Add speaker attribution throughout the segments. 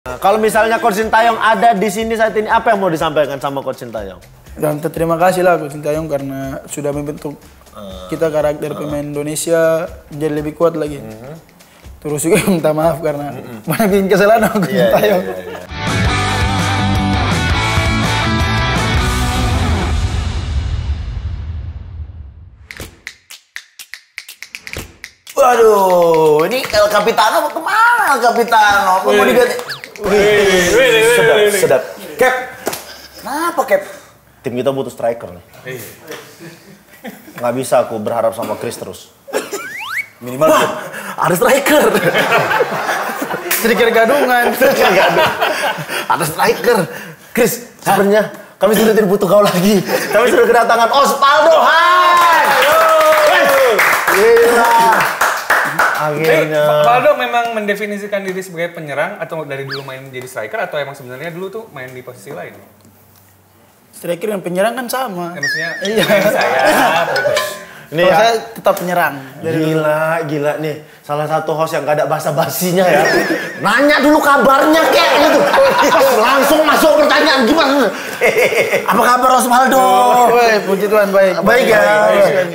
Speaker 1: Kalau misalnya Coach Sintayong ada di sini saat ini, apa yang mau disampaikan sama Coach Sintayong?
Speaker 2: Dan terima kasih lah Coach Sintayong karena sudah membentuk kita karakter pemain Indonesia jadi lebih kuat lagi. Terus juga minta maaf karena banyak bikin kesalahan sama Coach Sintayong.
Speaker 3: Waduh, ini El Capitano mau kemana El Capitano? Mau diganti? Sedap. Cap, kenapa Cap?
Speaker 1: Tim kita butuh striker nih. Nggak bisa aku berharap sama Chris terus.
Speaker 3: Minimal ada striker.
Speaker 2: Striker gadungan.
Speaker 1: Ada striker. Chris, sebenarnya kami sudah tidak butuh kau lagi. Kami sudah kedatangan Osvaldo. Hai! Gila. Akhirnya.
Speaker 4: Osvaldo memang mendefinisikan diri sebagai penyerang atau dari dulu main jadi striker atau emang sebenarnya dulu tuh main di posisi lain?
Speaker 2: Striker dan penyerang kan sama.
Speaker 4: Maksudnya
Speaker 2: Iya.
Speaker 4: main sayap gitu.
Speaker 2: Ini
Speaker 1: ya.
Speaker 2: saya tetap penyerang.
Speaker 1: Gila nih. Salah satu host yang gak ada basa-basinya ya. Nanya dulu kabarnya kek gitu. Langsung masuk pertanyaan gimana? Apa kabar Osvaldo?
Speaker 2: Puji Tuhan baik.
Speaker 1: Baik ya.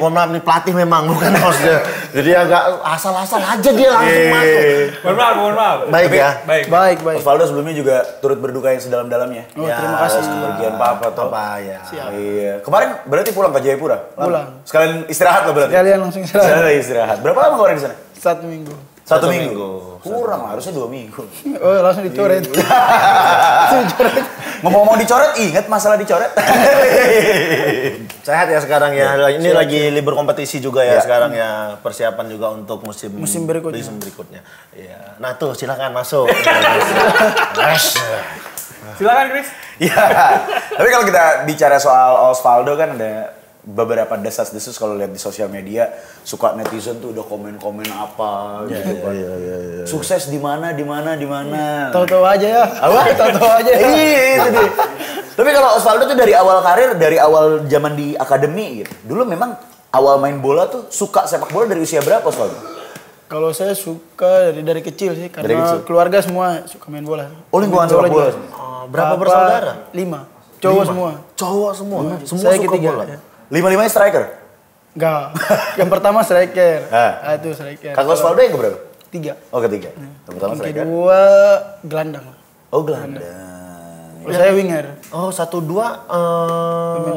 Speaker 1: Mohon maaf nih pelatih memang bukan hostnya. Jadi agak asal-asal aja dia langsung masuk.
Speaker 4: Mohon maaf.
Speaker 1: Baik ya.
Speaker 4: Baik.
Speaker 3: Osvaldo sebelumnya juga turut berduka yang sedalam-dalamnya.
Speaker 2: Oh, terima kasih.
Speaker 3: Kepergian Papa toh.
Speaker 1: Apa ya?
Speaker 2: Siap.
Speaker 3: Iya. Kemarin berarti pulang ke Jayapura?
Speaker 2: Pulang.
Speaker 3: Sekalian istirahat lah berarti?
Speaker 2: Kalian langsung istirahat.
Speaker 3: Sekalian istirahat. Berapa lama kemarin di sana?
Speaker 2: 1 minggu.
Speaker 3: Satu minggu. Kurang, harusnya 2 minggu.
Speaker 2: Oh, langsung dicoret.
Speaker 3: Ngomong-ngomong dicoret, ingat masalah dicoret.
Speaker 1: Sehat ya sekarang ya. Ini lagi libur kompetisi juga ya sekarang ya. Persiapan juga untuk musim berikutnya. Iya. Nah tuh silakan masuk.
Speaker 4: Silakan Chris.
Speaker 3: Ya. Tapi kalau kita bicara soal Osvaldo kan ada beberapa desas-desus kalau lihat di sosial media, suka netizen tuh udah komen-komen apa gitu kan. Iya. Sukses di mana.
Speaker 2: Tahu-tahu aja ya.
Speaker 3: Apa?
Speaker 2: Tahu-tahu aja.
Speaker 3: Iya, itu dia. Tapi kalau Osvaldo tuh dari awal karir, dari awal zaman di akademi gitu. Dulu memang awal main bola tuh suka sepak bola dari usia berapa Osvaldo?
Speaker 2: Kalau saya suka dari kecil sih karena keluarga semua suka main bola.
Speaker 3: Oh, lingkungan sepak bola.
Speaker 1: Berapa bersaudara?
Speaker 2: 5. Cowok semua.
Speaker 1: Cowok semua. Semua
Speaker 2: Saya
Speaker 1: suka
Speaker 2: ketiga.
Speaker 1: bola.
Speaker 2: Ya.
Speaker 3: 5-5-nya striker?
Speaker 2: Enggak. Yang pertama striker. Itu striker.
Speaker 3: Kakak Osvaldo yang keberapa?
Speaker 2: 3.
Speaker 3: Oh, ketiga. Yang pertama
Speaker 2: Yang
Speaker 3: striker.
Speaker 2: kedua gelandang.
Speaker 3: Oh, gelandang.
Speaker 2: Saya winger.
Speaker 1: Oh 1-2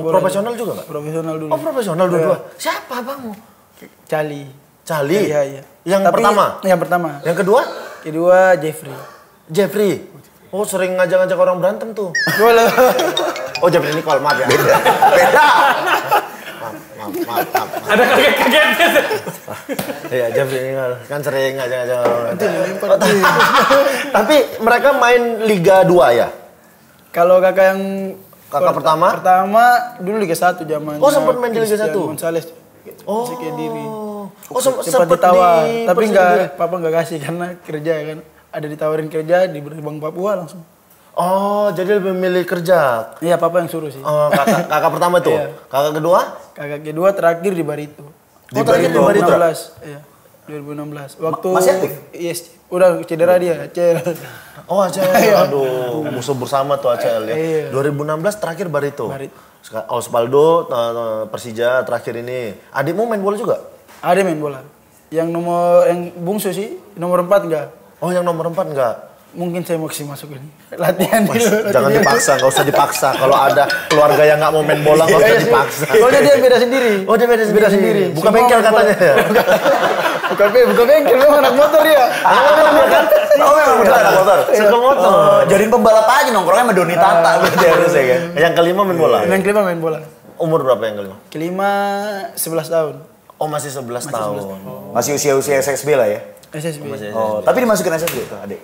Speaker 1: profesional juga nggak?
Speaker 2: Profesional dulu.
Speaker 1: Oh profesional dua-dua. Siapa abangmu?
Speaker 2: Cali.
Speaker 1: Iya. Yang
Speaker 2: Tapi,
Speaker 1: pertama?
Speaker 2: Yang pertama.
Speaker 1: Yang kedua?
Speaker 2: Kedua
Speaker 1: Jeffrey. Oh sering ngajak-ngajak orang berantem tuh.
Speaker 2: Boleh.
Speaker 1: Oh Jeffrey Nicole, maaf ya.
Speaker 3: Beda.
Speaker 1: Maaf.
Speaker 4: Ada kaget-kagetnya.
Speaker 1: Iya Jeffrey Nicole kan sering ngajak-ngajak orang berantem. Tapi mereka main Liga 2 ya?
Speaker 2: Kalau kakak yang
Speaker 1: pertama?
Speaker 2: Pertama dulu Liga 1 zaman.
Speaker 1: Oh sempat main di Liga 1?
Speaker 2: Gonzales.
Speaker 1: Oh.
Speaker 2: Diri.
Speaker 1: Oh
Speaker 2: sempat ditawar, tapi papa nggak kasih karena kerja kan. Ada ditawarin kerja di Bank Papua langsung.
Speaker 1: Oh, jadi lebih milih kerja.
Speaker 2: Iya, papa yang suruh sih.
Speaker 1: Oh, kakak pertama tuh.
Speaker 2: Iya.
Speaker 1: Kakak kedua?
Speaker 2: Kakak kedua terakhir di Barito.
Speaker 1: Terakhir di Barito.
Speaker 2: 2016. Iya. 2016. Waktu
Speaker 3: masih aktif?
Speaker 2: Yes. Udah cedera dia,
Speaker 1: Oh, ACL. Aduh, musuh bersama tuh ACL ya.
Speaker 2: Iya.
Speaker 1: 2016 terakhir Barito. Osvaldo Persija terakhir ini. Adikmu main bola juga?
Speaker 2: Ada main bola. Yang bungsu sih, nomor 4 enggak.
Speaker 1: Oh, yang nomor 4 enggak?
Speaker 2: Mungkin saya mau masuk ini. Latihan dulu.
Speaker 1: Jangan dipaksa, nggak usah dipaksa. Kalau ada keluarga yang nggak mau main bola, nggak usah dipaksa.
Speaker 2: Soalnya dia beda sendiri.
Speaker 1: Oh, dia beda sendiri. Buka bengkel katanya ya?
Speaker 2: Buka bengkel, memang anak motor dia.
Speaker 3: Oh, memang bener anak motor?
Speaker 1: Suka motor.
Speaker 3: Jadiin pembalap aja nongkrongnya sama Doni Tata berarti harusnya kan?
Speaker 1: Yang kelima main bola?
Speaker 2: Yang kelima main bola.
Speaker 1: Umur berapa yang kelima?
Speaker 2: Kelima 11 tahun.
Speaker 1: Oh, masih 11 tahun.
Speaker 3: Masih usia SSB lah ya?
Speaker 2: SSB.
Speaker 3: Oh, tapi dimasukin SSB tuh adik?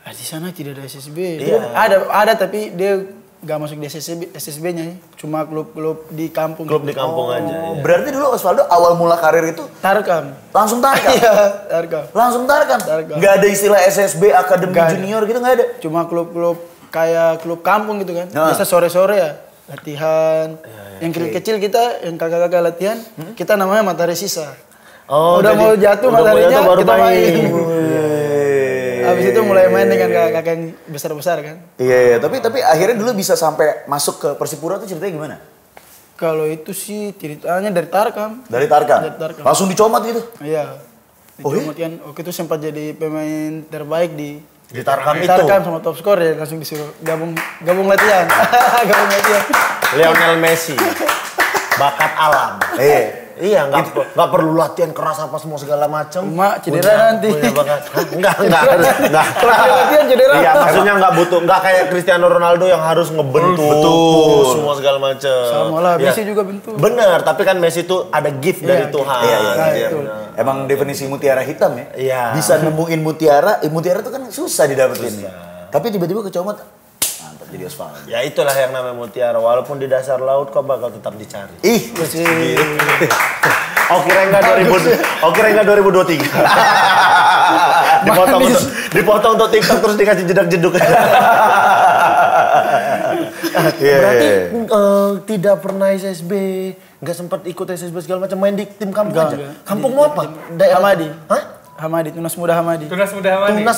Speaker 2: Di sana tidak ada SSB.
Speaker 1: Iya.
Speaker 2: Ada tapi dia nggak masuk di SSB-nya. Cuma klub-klub di kampung.
Speaker 1: Klub di kampung aja. Ya.
Speaker 3: Berarti dulu Osvaldo awal mula karir itu
Speaker 2: Tarkam.
Speaker 3: langsung Tarkam?
Speaker 2: Iya, Tarkam.
Speaker 3: Langsung Tarkam? Nggak ada istilah SSB, Akademi Junior gitu nggak ada?
Speaker 2: Cuma klub-klub kayak klub kampung gitu kan. Biasa sore-sore ya latihan. Yang kecil-kecil kita, yang kakak-kakak latihan, kita namanya Matahari Sisa.
Speaker 1: Oh,
Speaker 2: udah mau jatuh mataharinya,
Speaker 1: baru
Speaker 2: kita main. Habis itu mulai main dengan kakak yang besar-besar kan.
Speaker 3: Iya, tapi akhirnya dulu bisa sampai masuk ke Persipura tuh ceritanya gimana?
Speaker 2: Kalau itu sih ceritanya dari Tarkam.
Speaker 3: Dari Tarkam?
Speaker 2: Dari Tarkam.
Speaker 3: Langsung dicomot gitu?
Speaker 2: Iya. Dicomot kan, waktu itu sempat jadi pemain terbaik di
Speaker 1: Tarkam itu.
Speaker 2: Tarkam sama top skor ya, langsung disuruh gabung latihan. Gabung latihan.
Speaker 1: Lionel Messi. Bakat alam. Iya, nggak perlu latihan keras apa semua segala macam.
Speaker 2: Cuma cedera nanti.
Speaker 1: Punya bakat. Enggak.
Speaker 2: Kalau latihan cedera.
Speaker 1: Iya, maksudnya nggak butuh, nggak kayak Cristiano Ronaldo yang harus ngebentuk semua segala macam.
Speaker 2: Sama lah, Messi juga bentuk.
Speaker 1: Bener, tapi kan Messi itu ada gift dari Tuhan.
Speaker 3: Iya. Emang definisi mutiara hitam ya?
Speaker 1: Iya.
Speaker 3: Bisa nemuin mutiara, mutiara itu kan susah didapetin. Tapi tiba-tiba kecomot, mantap jadi Osvaldo.
Speaker 1: Ya itulah yang namanya mutiara, walaupun di dasar laut kok bakal tetap dicari.
Speaker 3: Ih,
Speaker 1: Oke Rengga 2023. dipotong untuk TikTok terus dikasih jedak-jeduk. Berarti tidak pernah SSB, nggak sempat ikut SSB segala macam, main di tim kampung aja. Kampungmu apa?
Speaker 2: Hamadi.
Speaker 1: Hah?
Speaker 2: Hamadi, Tunas Muda Hamadi.
Speaker 4: Tunas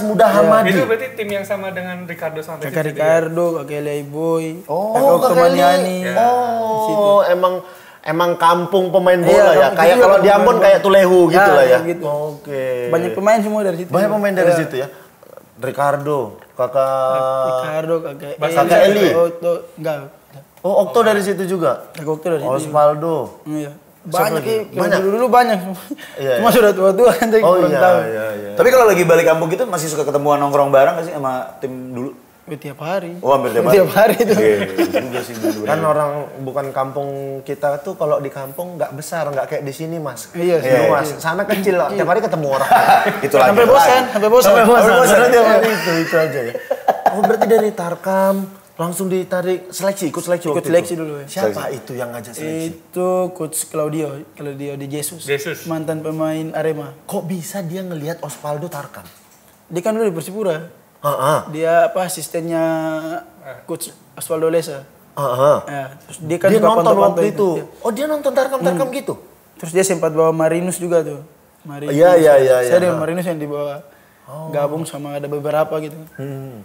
Speaker 4: Muda Hamadi. Itu berarti tim yang sama dengan Ricardo sampai
Speaker 2: Kakak Ricardo, Kakak Elia Boy,
Speaker 1: Kakak Maniani. Emang kampung pemain bola ya. Kayak kalau di Ambon kayak Tulehu gitu lah ya.
Speaker 2: Gitu.
Speaker 1: Oke.
Speaker 2: Banyak pemain semua dari situ.
Speaker 1: Banyak pemain dari situ ya. Ricardo, Kakak Eli.
Speaker 2: Enggak.
Speaker 1: Oh, Okto dari situ juga.
Speaker 2: Kakak Okto dari situ.
Speaker 1: Osvaldo.
Speaker 2: Iya. Banyak
Speaker 1: banyak.
Speaker 2: Dulu banyak. Cuma sudah tua-tua kan jadi kurang tahu.
Speaker 3: Iya. Tapi kalau lagi balik kampung gitu masih suka ketemuan nongkrong bareng gak sih sama tim dulu?
Speaker 2: Tiap hari.
Speaker 3: Oh, hampir tiap hari.
Speaker 2: Tiap hari itu.
Speaker 3: Juga sih
Speaker 1: Kan orang bukan kampung kita tuh kalau di kampung nggak besar, nggak kayak di sini mas.
Speaker 2: Iya sih.
Speaker 1: Luas. Sana kecil, tiap hari ketemu orang.
Speaker 3: Itu lagi.
Speaker 2: Sampai bosan.
Speaker 1: Tiap hari itu aja ya. Oh berarti dari Tarkam langsung ditarik seleksi, ikut seleksi waktu
Speaker 2: seleksi
Speaker 1: itu.
Speaker 2: dulu ya.
Speaker 1: Siapa itu yang ngajak seleksi?
Speaker 2: Itu coach Claudio di Jesus. Mantan pemain Arema.
Speaker 1: Kok bisa dia ngelihat Osvaldo Tarkam?
Speaker 2: Dia kan dulu di Persipura. Dia asistennya coach Osvaldo Lesa. Ya, terus dia
Speaker 1: nonton waktu itu. Oh dia nonton Tarkam gitu.
Speaker 2: Terus dia sempat bawa Marinus juga tuh.
Speaker 1: Iya.
Speaker 2: Saya dengan Marinus yang dibawa gabung sama ada beberapa gitu.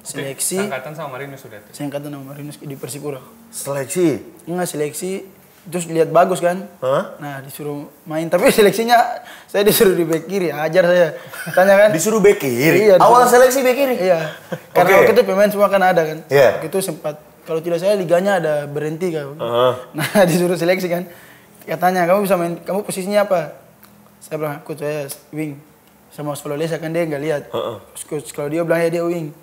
Speaker 2: Seleksi.
Speaker 4: Angkatan sama Marinus sudah tuh.
Speaker 2: Saya angkatan sama Marinus di Persipura.
Speaker 1: Seleksi?
Speaker 2: Enggak seleksi. Terus lihat bagus kan. Nah disuruh main. Tapi seleksinya saya disuruh di bek kiri. Ajar saya. Tanya kan.
Speaker 3: Disuruh bek kiri?
Speaker 2: Iya.
Speaker 3: Awal seleksi bek kiri?
Speaker 2: Iya. Karena waktu itu pemain semua kan ada kan.
Speaker 3: Iya.
Speaker 2: Waktu itu sempat. Kalau tidak saya liganya ada berhenti kan. Nah disuruh seleksi kan. Katanya kamu bisa main. Kamu posisinya apa? Saya bilang coach saya wing. Sama Osvaldo Lesa kan dia nggak lihat. Coach Claudio bilang ya dia wing.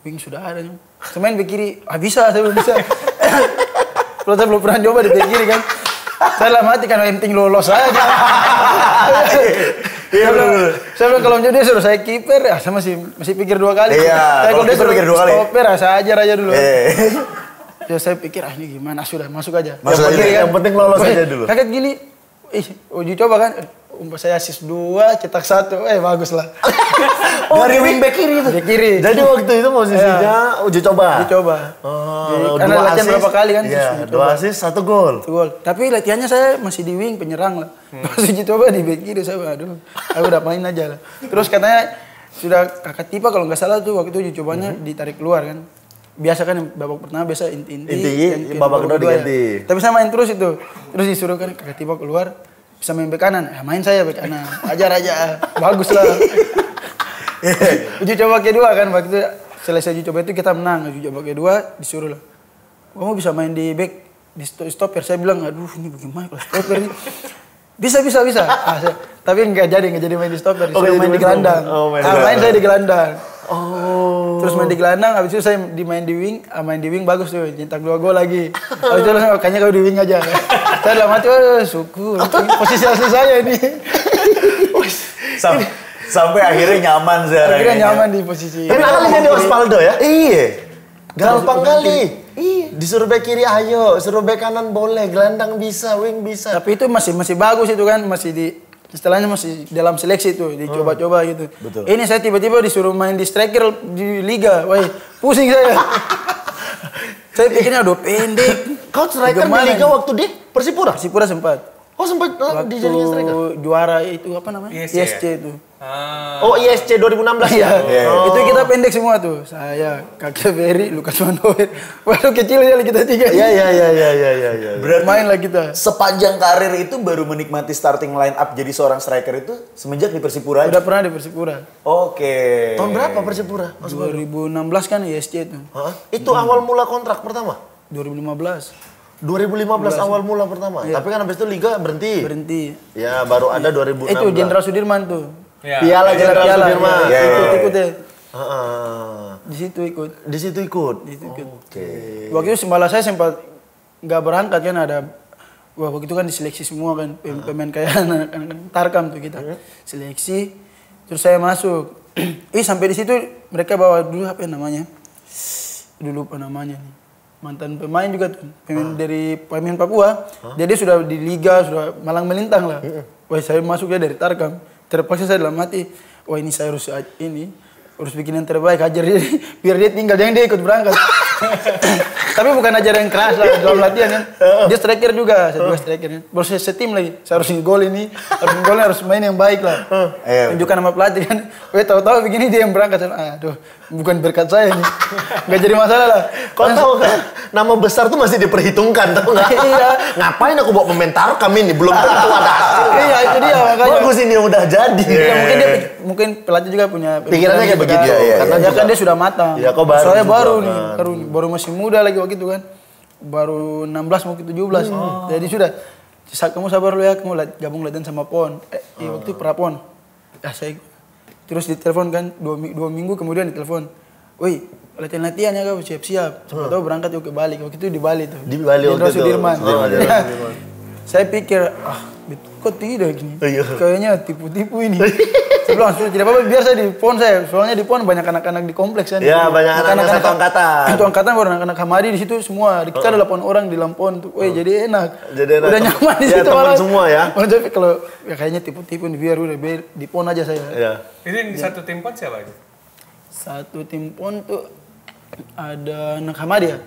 Speaker 2: Wing sudah ada. Saya main bek kiri. Bisa, saya belum bisa. Kalau saya belum pernah coba di bek kiri kan. Saya dalam hati kan yang penting lolos aja. Saya bilang kalau dia suruh saya kiper, saya masih pikir 2 kali.
Speaker 3: Iya.
Speaker 2: Kalau dia suruh
Speaker 3: pikir 2 kali.
Speaker 2: Stopper, saya ajar aja dulu. Ya saya pikir ini gimana sudah masuk aja.
Speaker 1: Yang penting lolos aja dulu.
Speaker 2: Kaget gini. Uji coba kan. Saya assist 2, cetak 1. Bagus lah.
Speaker 3: Dari wing back kiri itu?
Speaker 2: Back kiri.
Speaker 1: Jadi waktu itu posisinya uji coba?
Speaker 2: Uji coba. Karena latihan berapa kali kan?
Speaker 1: Iya, 2 assist, 1 gol.
Speaker 2: 1 gol. Tapi latihannya saya masih di wing penyerang lah. Pas uji coba di back kiri, saya aduh, aku udah main aja lah. Terus katanya, sudah kakak Tipa kalau nggak salah tuh waktu itu uji cobanya ditarik keluar kan. Biasa kan babak pertama biasa inti
Speaker 1: babak kedua diganti.
Speaker 2: Tapi saya main terus itu. Terus disuruh kan kakak Tipa keluar. Bisa main bek kanan, main saya bek kanan, ajar aja, bagus lah. Uji coba kedua kan, waktu selesai uji coba itu kita menang, uji coba kedua disuruh lah. Kamu bisa main di bek, di stopper. Saya bilang, aduh ini bagaimana kalau stopper ini. Bisa. Tapi nggak jadi main di stopper, disuruh main di gelandang. Main saya di gelandang. Terus main di gelandang, habis itu saya main di wing bagus tuh, nyetak 2 gol lagi. Habis itu langsung, kayaknya kau di wing aja. Saya dalam hati, syukur, posisi asli saya ini.
Speaker 3: Sampai akhirnya nyaman sekarang.
Speaker 2: Akhirnya nyaman di posisi.
Speaker 1: Tapi kali jadi Osvaldo ya? Iya. Gampang kali. Iya. Disuruh bek kiri ayo, suruh bek kanan boleh, gelandang bisa, wing bisa.
Speaker 2: Tapi itu masih bagus itu kan, istilahnya masih dalam seleksi itu, dicoba-coba gitu.
Speaker 3: Betul.
Speaker 2: Ini saya tiba-tiba disuruh main di striker di liga, wah pusing saya. Saya pikirnya udah pendek.
Speaker 1: Kau striker di liga waktu di Persipura?
Speaker 2: Persipura sempat.
Speaker 1: Oh sempat
Speaker 2: Waktu
Speaker 1: dijadikan striker?
Speaker 2: juara itu apa namanya?
Speaker 4: ISC
Speaker 2: ISC
Speaker 4: ya?
Speaker 2: itu.
Speaker 1: Oh ISC 2016 ya?
Speaker 2: Itu kita pendek semua tuh. Saya, Kakek Ferry, Lukas Mandoer. Waduh kecil kali kita tiga.
Speaker 1: Iya.
Speaker 3: Berarti
Speaker 2: Main lah kita.
Speaker 3: sepanjang karir itu baru menikmati starting line up jadi seorang striker itu semenjak di Persipura aja?
Speaker 2: Udah pernah di Persipura.
Speaker 3: Oke.
Speaker 1: Tahun berapa Persipura?
Speaker 2: 2016 kan ISC itu.
Speaker 1: Hah? Itu awal mula kontrak pertama?
Speaker 2: 2015.
Speaker 1: 2015 awal mula pertama. Tapi kan habis itu liga berhenti.
Speaker 2: Berhenti.
Speaker 1: Ya baru ada 2016.
Speaker 2: Itu Jenderal Sudirman tuh.
Speaker 4: Ya.
Speaker 1: Piala Jenderal Sudirman.
Speaker 3: Ya.
Speaker 2: Ikut ya.
Speaker 1: Heeh.
Speaker 2: Di situ ikut.
Speaker 1: Di situ ikut.
Speaker 2: Oke. Waktu itu malah saya sempat nggak berangkat kan ada. Wah waktu itu kan diseleksi semua kan pemain kayak anak Tarkam tuh kita. Seleksi. Terus saya masuk. Sampai di situ mereka bawa dulu apa namanya? Dulu apa namanya nih. Mantan pemain juga tuh, dari pemain Papua. Jadi sudah di liga, sudah malang melintang lah. Wah saya masuk ya dari Tarkam. Terpaksa saya dalam hati, wah ini saya harus bikin yang terbaik, ajar dia, biar dia tinggal, jangan dia ikut berangkat. Tapi bukan ajar yang keras lah, dalam latihan kan. Dia striker juga, saya juga striker kan. Baru saya setim lagi, saya harus ngegol ini, harus main yang baik lah. Tunjukkan nama pelatih kan. Wah tahu-tahu begini dia yang berangkat. Aduh, bukan berkat saya nih. Gak jadi masalah lah.
Speaker 1: Kau tahu kan, nama besar tuh masih diperhitungkan, tahu nggak?
Speaker 2: Iya.
Speaker 1: Ngapain aku bawa pemain Tarkam ini? Belum tentu ada hasil.
Speaker 2: Iya itu dia makanya.
Speaker 1: Bagus ini udah jadi.
Speaker 2: Ya, mungkin pelatih juga punya
Speaker 1: Pikirannya kayak begitu.
Speaker 2: Karena dia kan dia sudah matang.
Speaker 1: Iya, kau baru
Speaker 2: Saya
Speaker 1: juga,
Speaker 2: baru
Speaker 1: kan.
Speaker 2: nih, baru masih muda lagi waktu itu kan. Baru 16 mungkin 17. Jadi sudah kamu sabar lu ya, kamu gabung latihan sama PON. Waktu itu Prapon. Saya terus ditelepon kan 2 minggu kemudian ditelepon. Woi, latihan ya kau siap-siap. Siapa tahu berangkat yuk ke Bali. Waktu itu di Bali tuh.
Speaker 1: Di Bali waktu itu.
Speaker 2: Sudirman.
Speaker 1: Sudirman.
Speaker 2: Saya pikir, kok tidak gini?
Speaker 1: Iya.
Speaker 2: Kayaknya tipu-tipu ini. Saya bilang, tidak apa-apa, biar saya di PON saya. Soalnya di PON banyak anak-anak di kompleks kan.
Speaker 1: Ya, banyak anak-anak satu angkatan.
Speaker 2: Satu angkatan baru anak-anak Hamadi di situ semua. Kita ada 8 orang di Lampon tuh. Wih, jadi enak.
Speaker 1: Jadi enak.
Speaker 2: Udah nyaman di
Speaker 1: Ya,
Speaker 2: situ
Speaker 1: teman
Speaker 2: malah.
Speaker 1: semua ya.
Speaker 2: Tapi kalau ya kayaknya tipu-tipu biar udah di PON aja saya.
Speaker 1: Iya.
Speaker 4: Ini di satu tim pon siapa itu?
Speaker 2: Satu tim PON tuh ada anak Hamadi ya.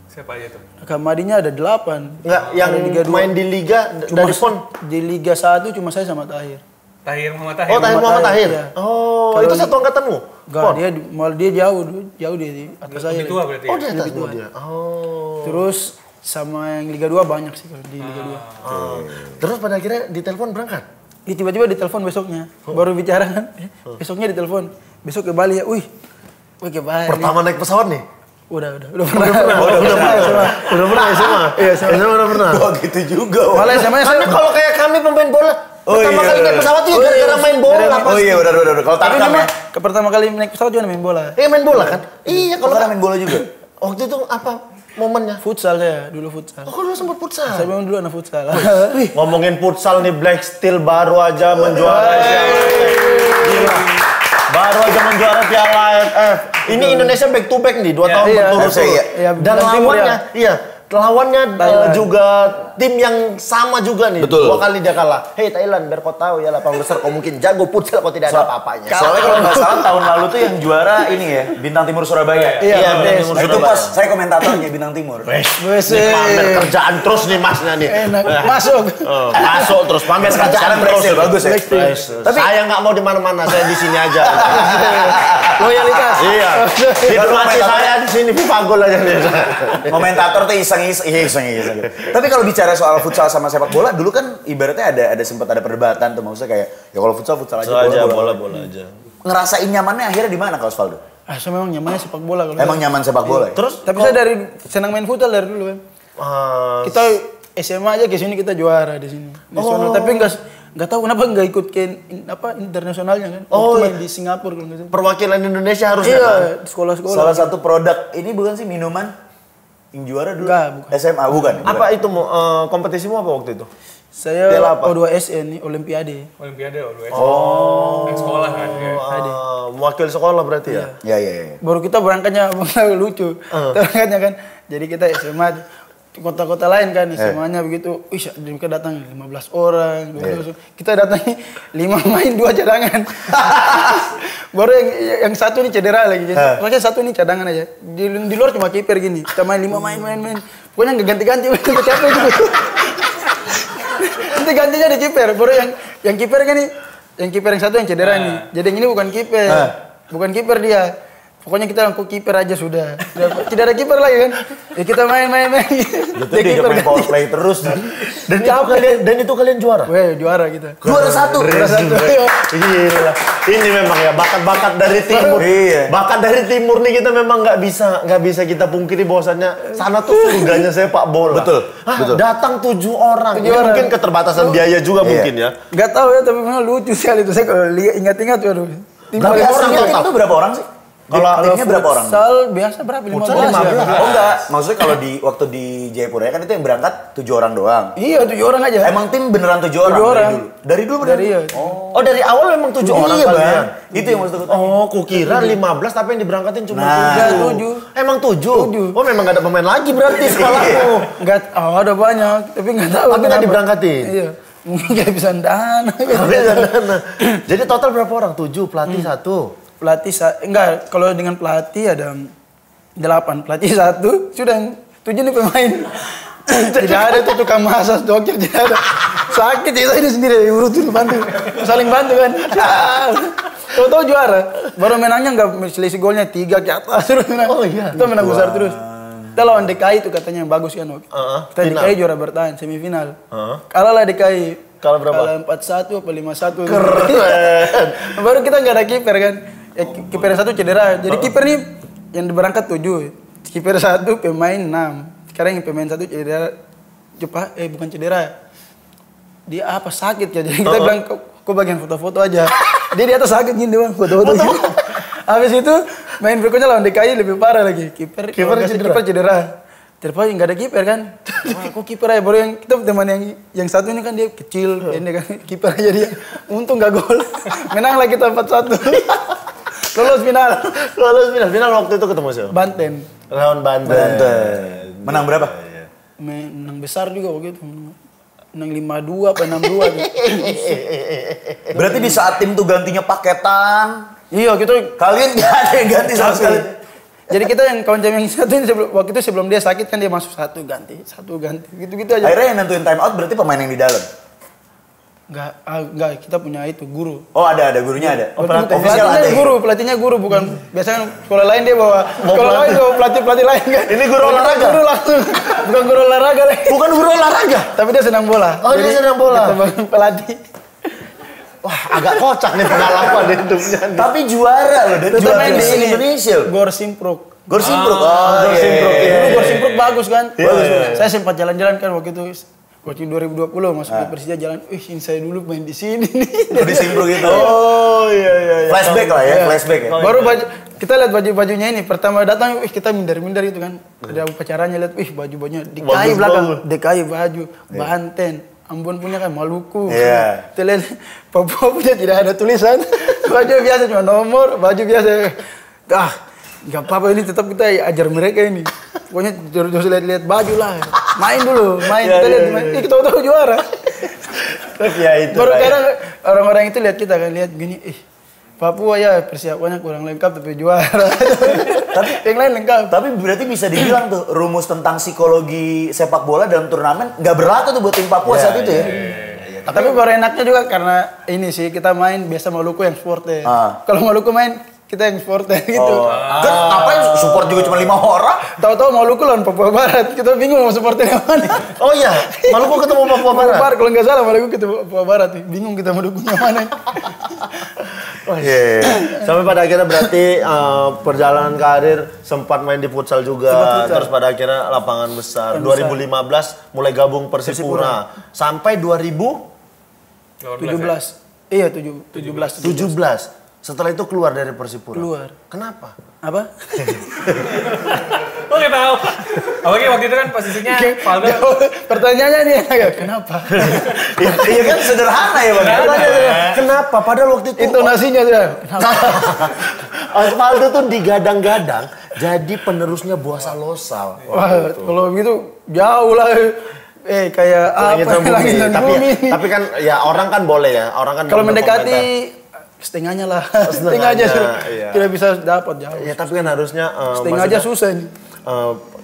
Speaker 4: Siapa aja tuh?
Speaker 2: Anak Hamadinya ada 8.
Speaker 1: Enggak, yang
Speaker 2: Ada Liga 2.
Speaker 1: main di liga dari PON.
Speaker 2: Di Liga 1 cuma saya sama Tahir.
Speaker 4: Tahir Muhammad Tahir.
Speaker 1: Oh, Tahir Muhammad Tahir.
Speaker 2: Iya.
Speaker 1: Oh,
Speaker 2: Kalau
Speaker 1: itu satu angkatanmu?
Speaker 2: Enggak, malah dia jauh di atas saya.
Speaker 4: Lebih tua berarti ya?
Speaker 1: Oh, di atasmu dia. Oh.
Speaker 2: Terus sama yang Liga 2 banyak sih kalau di Liga 2.
Speaker 1: Terus pada akhirnya ditelepon berangkat?
Speaker 2: Dia tiba-tiba ditelepon besoknya. Baru bicara kan. Besoknya ditelepon. Besok ke Bali ya. Wih ke Bali.
Speaker 1: Pertama naik pesawat nih?
Speaker 2: Udah pernah.
Speaker 1: Udah pernah ya semua? Iya, semua udah pernah.
Speaker 3: Wah gitu juga.
Speaker 2: Malah SMA
Speaker 1: Karena kalau kayak kami pemain bola, pertama kali naik pesawat itu gara-gara main bola.
Speaker 3: Oh iya benar. Kalau
Speaker 2: Tapi
Speaker 3: Tarkam ya.
Speaker 2: memang pertama kali naik pesawat juga main bola.
Speaker 1: Main bola kan? Iya,
Speaker 3: Kalau
Speaker 1: kalau
Speaker 3: main bola juga.
Speaker 1: waktu itu apa momennya?
Speaker 2: Futsal saya, dulu futsal.
Speaker 1: Oh, dulu sempat futsal.
Speaker 2: Saya memang dulu anak futsal.
Speaker 1: Ngomongin futsal nih, Black Steel baru aja menjuarai Piala AFF. Gila. Baru aja menjuara Piala AFF. Ini Indonesia back to back nih, 2 tahun
Speaker 2: Iya.
Speaker 1: berturut-turut.
Speaker 2: Iya,
Speaker 1: Dan
Speaker 2: bukan timur
Speaker 1: lawannya, lawannya
Speaker 2: Thailand.
Speaker 1: juga tim yang sama juga nih.
Speaker 3: Betul.
Speaker 1: 2 kali dia kalah. Hei Thailand, biar kau tahu ya lapang besar kau mungkin jago futsal kau tidak ada apa-apanya.
Speaker 3: Soalnya kalau nggak salah tahun lalu tuh yang juara ini ya Bintang Timur Surabaya.
Speaker 1: Iya,
Speaker 3: Nah,
Speaker 1: Bintang
Speaker 3: itu
Speaker 1: Timur
Speaker 3: pas saya komentatornya Bintang Timur.
Speaker 1: Ini pamer kerjaan terus nih masnya nih.
Speaker 2: Enak. Masuk.
Speaker 1: Masuk terus pamer kerjaan
Speaker 3: Sekarang
Speaker 1: terus.
Speaker 3: berhasil, bagus ya.
Speaker 1: Tapi saya nggak mau di mana-mana, saya di sini aja.
Speaker 2: Loyalitas.
Speaker 1: Iya. Diplomasi saya di sini FIFA gol aja nih.
Speaker 3: Komentator tuh iseng. Tapi kalau bicara soal futsal sama sepak bola, dulu kan ibaratnya ada sempat ada perdebatan tuh, maksudnya kayak ya kalau futsal aja, bola
Speaker 1: aja.
Speaker 3: Ngerasain nyamannya akhirnya di mana Kak Osvaldo?
Speaker 2: Saya memang nyamannya sepak bola kalau.
Speaker 3: Emang nyaman sepak bola ya?
Speaker 1: Terus
Speaker 2: Tapi saya dari senang main futsal dari dulu kan. Kita SMA aja ke sini kita juara di sini. Nasional. Tapi nggak tahu kenapa nggak ikut ke internasionalnya kan. Cuma di Singapura kalau nggak salah.
Speaker 1: perwakilan Indonesia harusnya kan?
Speaker 2: Iya, di sekolah-sekolah.
Speaker 3: Salah satu produk ini bukan sih minuman yang juara dulu?
Speaker 2: Enggak, bukan.
Speaker 3: SMA bukan.
Speaker 1: Apa itu kompetisimu apa waktu itu?
Speaker 2: Saya
Speaker 1: Piala apa?
Speaker 2: O2SN nih, Olimpiade.
Speaker 4: Olimpiade O2.
Speaker 1: Oh.
Speaker 4: Sekolah kan. Ya.
Speaker 1: Mewakili sekolah berarti ya?
Speaker 3: Ya.
Speaker 2: Baru kita berangkatnya lucu. Berangkatnya kan. Jadi kita SMA di kota-kota lain kan, SMA-nya begitu. Kita datang 15 orang, 12 orang. Kita datang 5 main 2 cadangan. Baru yang satu nih cedera lagi. Jadi makanya satu nih cadangan aja. Di luar cuma kiper gini. Kita main 5 main. Pokoknya nggak ganti-ganti, udah capek juga. nanti gantinya di kiper. Baru yang kiper kan nih, yang kiper yang satu yang cedera nih. Jadi yang ini bukan kiper. Bukan kiper dia. Pokoknya kita langsung kiper aja sudah. Tidak ada kiper lagi kan. Ya kita main.
Speaker 3: Itu dia main power play terus.
Speaker 1: Dan itu kalian juara?
Speaker 2: Weh, juara kita.
Speaker 3: Juara satu.
Speaker 1: Gila. Ini memang ya bakat-bakat dari timur.
Speaker 3: Iya.
Speaker 1: Bakat dari timur nih kita memang nggak bisa kita pungkiri bahwasannya sana tuh surganya sepak bola.
Speaker 3: Betul.
Speaker 1: Datang 7 orang. Ini mungkin keterbatasan biaya juga mungkin ya.
Speaker 2: Gak tahu ya, tapi memang lucu sekali itu. Saya kalau ingat-ingat waduh.
Speaker 3: Berapa orang itu berapa orang sih? Kalau timnya berapa orang?
Speaker 2: Futsal biasa berapa? 15.
Speaker 3: Oh enggak, maksudnya kalau waktu di Jayapura kan itu yang berangkat 7 orang doang.
Speaker 2: Iya, 7 orang aja.
Speaker 3: Emang tim beneran 7 orang?
Speaker 2: 7 orang.
Speaker 3: Dari dulu beneran?
Speaker 2: Iya.
Speaker 1: Oh dari awal memang 7 orang kalian?
Speaker 3: Itu yang maksudku.
Speaker 1: Oh kukira 15 tapi yang diberangkatin cuma 7.
Speaker 2: 7.
Speaker 1: Emang 7? Oh memang gak ada pemain lagi berarti sekolahmu?
Speaker 2: Ada banyak, tapi nggak tahu.
Speaker 1: Tapi nggak diberangkatin?
Speaker 2: Iya. Mungkin nggak bisa dana.
Speaker 1: Jadi total berapa orang? 7, pelatih 1?
Speaker 2: Pelatih enggak, kalau dengan pelatih ada 8, pelatih 1, sudah yang 7 nih pemain. Tidak ada tuh tukang massage, dokter tidak ada. Sakit ya saya sendiri urut dulu bantu. Saling bantu kan. Tahu-tahu juara. Baru menangnya enggak selisih golnya 3 ke atas terus menang. Oh iya. Kita menang besar terus. Kita lawan DKI itu katanya yang bagus kan. Kita DKI juara bertahan semifinal. Kalah lah DKI.
Speaker 1: Kalah berapa?
Speaker 2: Kalah 4-1 apa 5-1.
Speaker 1: Keren.
Speaker 2: Baru kita nggak ada kiper kan. Kiper 1 cedera. Jadi kiper nih yang berangkat 7. Kiper 1 pemain 6. Sekarang yang pemain 1 cedera. Bukan cedera. Dia apa sakit ya. Jadi kita bilang kok bagian foto-foto aja. Dia di atas sakit gini doang foto-foto. Habis itu main berikutnya lawan DKI lebih parah lagi. Kiper cedera. Terus nggak ada kiper kan? Wah, kok kiper aja? Baru yang kita teman yang satu ini kan dia kecil, pendek kan, kiper aja dia. Untung nggak gol. Menang lagi kita 4-1. Lolos final.
Speaker 1: Final waktu itu ketemu siapa?
Speaker 2: Banten.
Speaker 1: Lawan Banten.
Speaker 3: Menang berapa?
Speaker 2: Menang besar juga waktu itu. Menang 5-2 apa 6-2 tuh.
Speaker 3: Berarti di saat tim tuh gantinya paketan.
Speaker 2: Iya, gitu.
Speaker 3: Kalian nggak ada yang ganti sama sekali.
Speaker 2: Jadi kita yang kawan yang satu ini waktu itu sebelum dia sakit kan dia masuk satu ganti gitu aja.
Speaker 3: Akhirnya yang nentuin time out berarti pemain yang di dalam.
Speaker 2: Enggak, kita punya itu guru.
Speaker 3: Oh ada gurunya ada.
Speaker 2: Oh, pelatihnya guru bukan biasanya sekolah lain dia bawa pelatih lain kan.
Speaker 1: Ini guru olahraga.
Speaker 2: Guru langsung. Bukan guru olahraga lagi.
Speaker 1: Bukan guru olahraga.
Speaker 2: Tapi dia senang bola.
Speaker 1: Oh, dia senang bola.
Speaker 2: Pelatih.
Speaker 1: Wah, agak kocak nih pengalaman hidupnya.
Speaker 3: Tapi juara loh, dan juara
Speaker 2: main
Speaker 3: di Indonesia.
Speaker 2: Gor Simpruk.
Speaker 3: Gor Simpruk.
Speaker 2: Gor Simpruk bagus kan? Bagus. Saya sempat jalan-jalan kan waktu itu. Waktu 2020 masuk ke Persija jalan, saya dulu main di sini nih.
Speaker 3: Di Simpruk itu.
Speaker 1: Oh iya.
Speaker 3: Flashback lah ya, flashback ya.
Speaker 2: Baru kita lihat baju-bajunya ini. Pertama datang, kita minder-minder itu kan. Ada upacaranya lihat, baju-bajunya DKI belakang. DKI baju, Banten. Ambon punya kan Maluku.
Speaker 3: Iya.
Speaker 2: Kita lihat Papua punya tidak ada tulisan. Baju biasa cuma nomor, baju biasa. Gak apa-apa ini tetap kita ajar mereka ini. Pokoknya terus lihat baju lah. Main dulu, kita lihat main. Kita tahu juara.
Speaker 1: Ya itu.
Speaker 2: Baru kadang orang-orang itu lihat kita kan lihat gini, Papua ya persiapannya kurang lengkap tapi juara. Tapi yang lain lengkap.
Speaker 3: Tapi berarti bisa dibilang tuh rumus tentang psikologi sepak bola dalam turnamen nggak berlaku tuh buat tim Papua saat itu ya.
Speaker 2: Tapi baru enaknya juga karena ini sih kita main biasa Maluku yang supporter. Kalau Maluku main kita yang supporter gitu.
Speaker 3: Kan ngapain support juga cuma 5 orang?
Speaker 2: Tahu-tahu Maluku lawan Papua Barat. Kita bingung mau supporter yang mana.
Speaker 1: Oh iya, Maluku ketemu Papua Barat.
Speaker 2: Kalau nggak salah Maluku ketemu Papua Barat. Bingung kita mau dukung yang mana.
Speaker 1: Oh iya. Sampai pada akhirnya berarti perjalanan karir sempat main di futsal juga. Terus pada akhirnya lapangan besar. 2015 mulai gabung Persipura. Sampai 2017.
Speaker 2: Iya, 17.
Speaker 1: Setelah itu keluar dari Persipura.
Speaker 2: Keluar.
Speaker 1: Kenapa?
Speaker 2: Apa?
Speaker 4: Lo nggak tahu. Apalagi waktu itu kan posisinya Valdo.
Speaker 2: Pertanyaannya nih, kenapa?
Speaker 3: Iya kan sederhana ya Bang.
Speaker 1: Kenapa? Padahal waktu itu
Speaker 2: intonasinya sudah.
Speaker 1: Osvaldo tuh digadang-gadang jadi penerusnya Buasa Losal.
Speaker 2: Wah, kalau begitu jauh lah. Kayak apa?
Speaker 1: Tapi kan ya orang kan boleh ya. Orang kan
Speaker 2: kalau mendekati setengahnya lah. Setengah aja iya. Tidak bisa dapat jauh.
Speaker 1: Ya tapi kan harusnya
Speaker 2: setengah aja susah nih.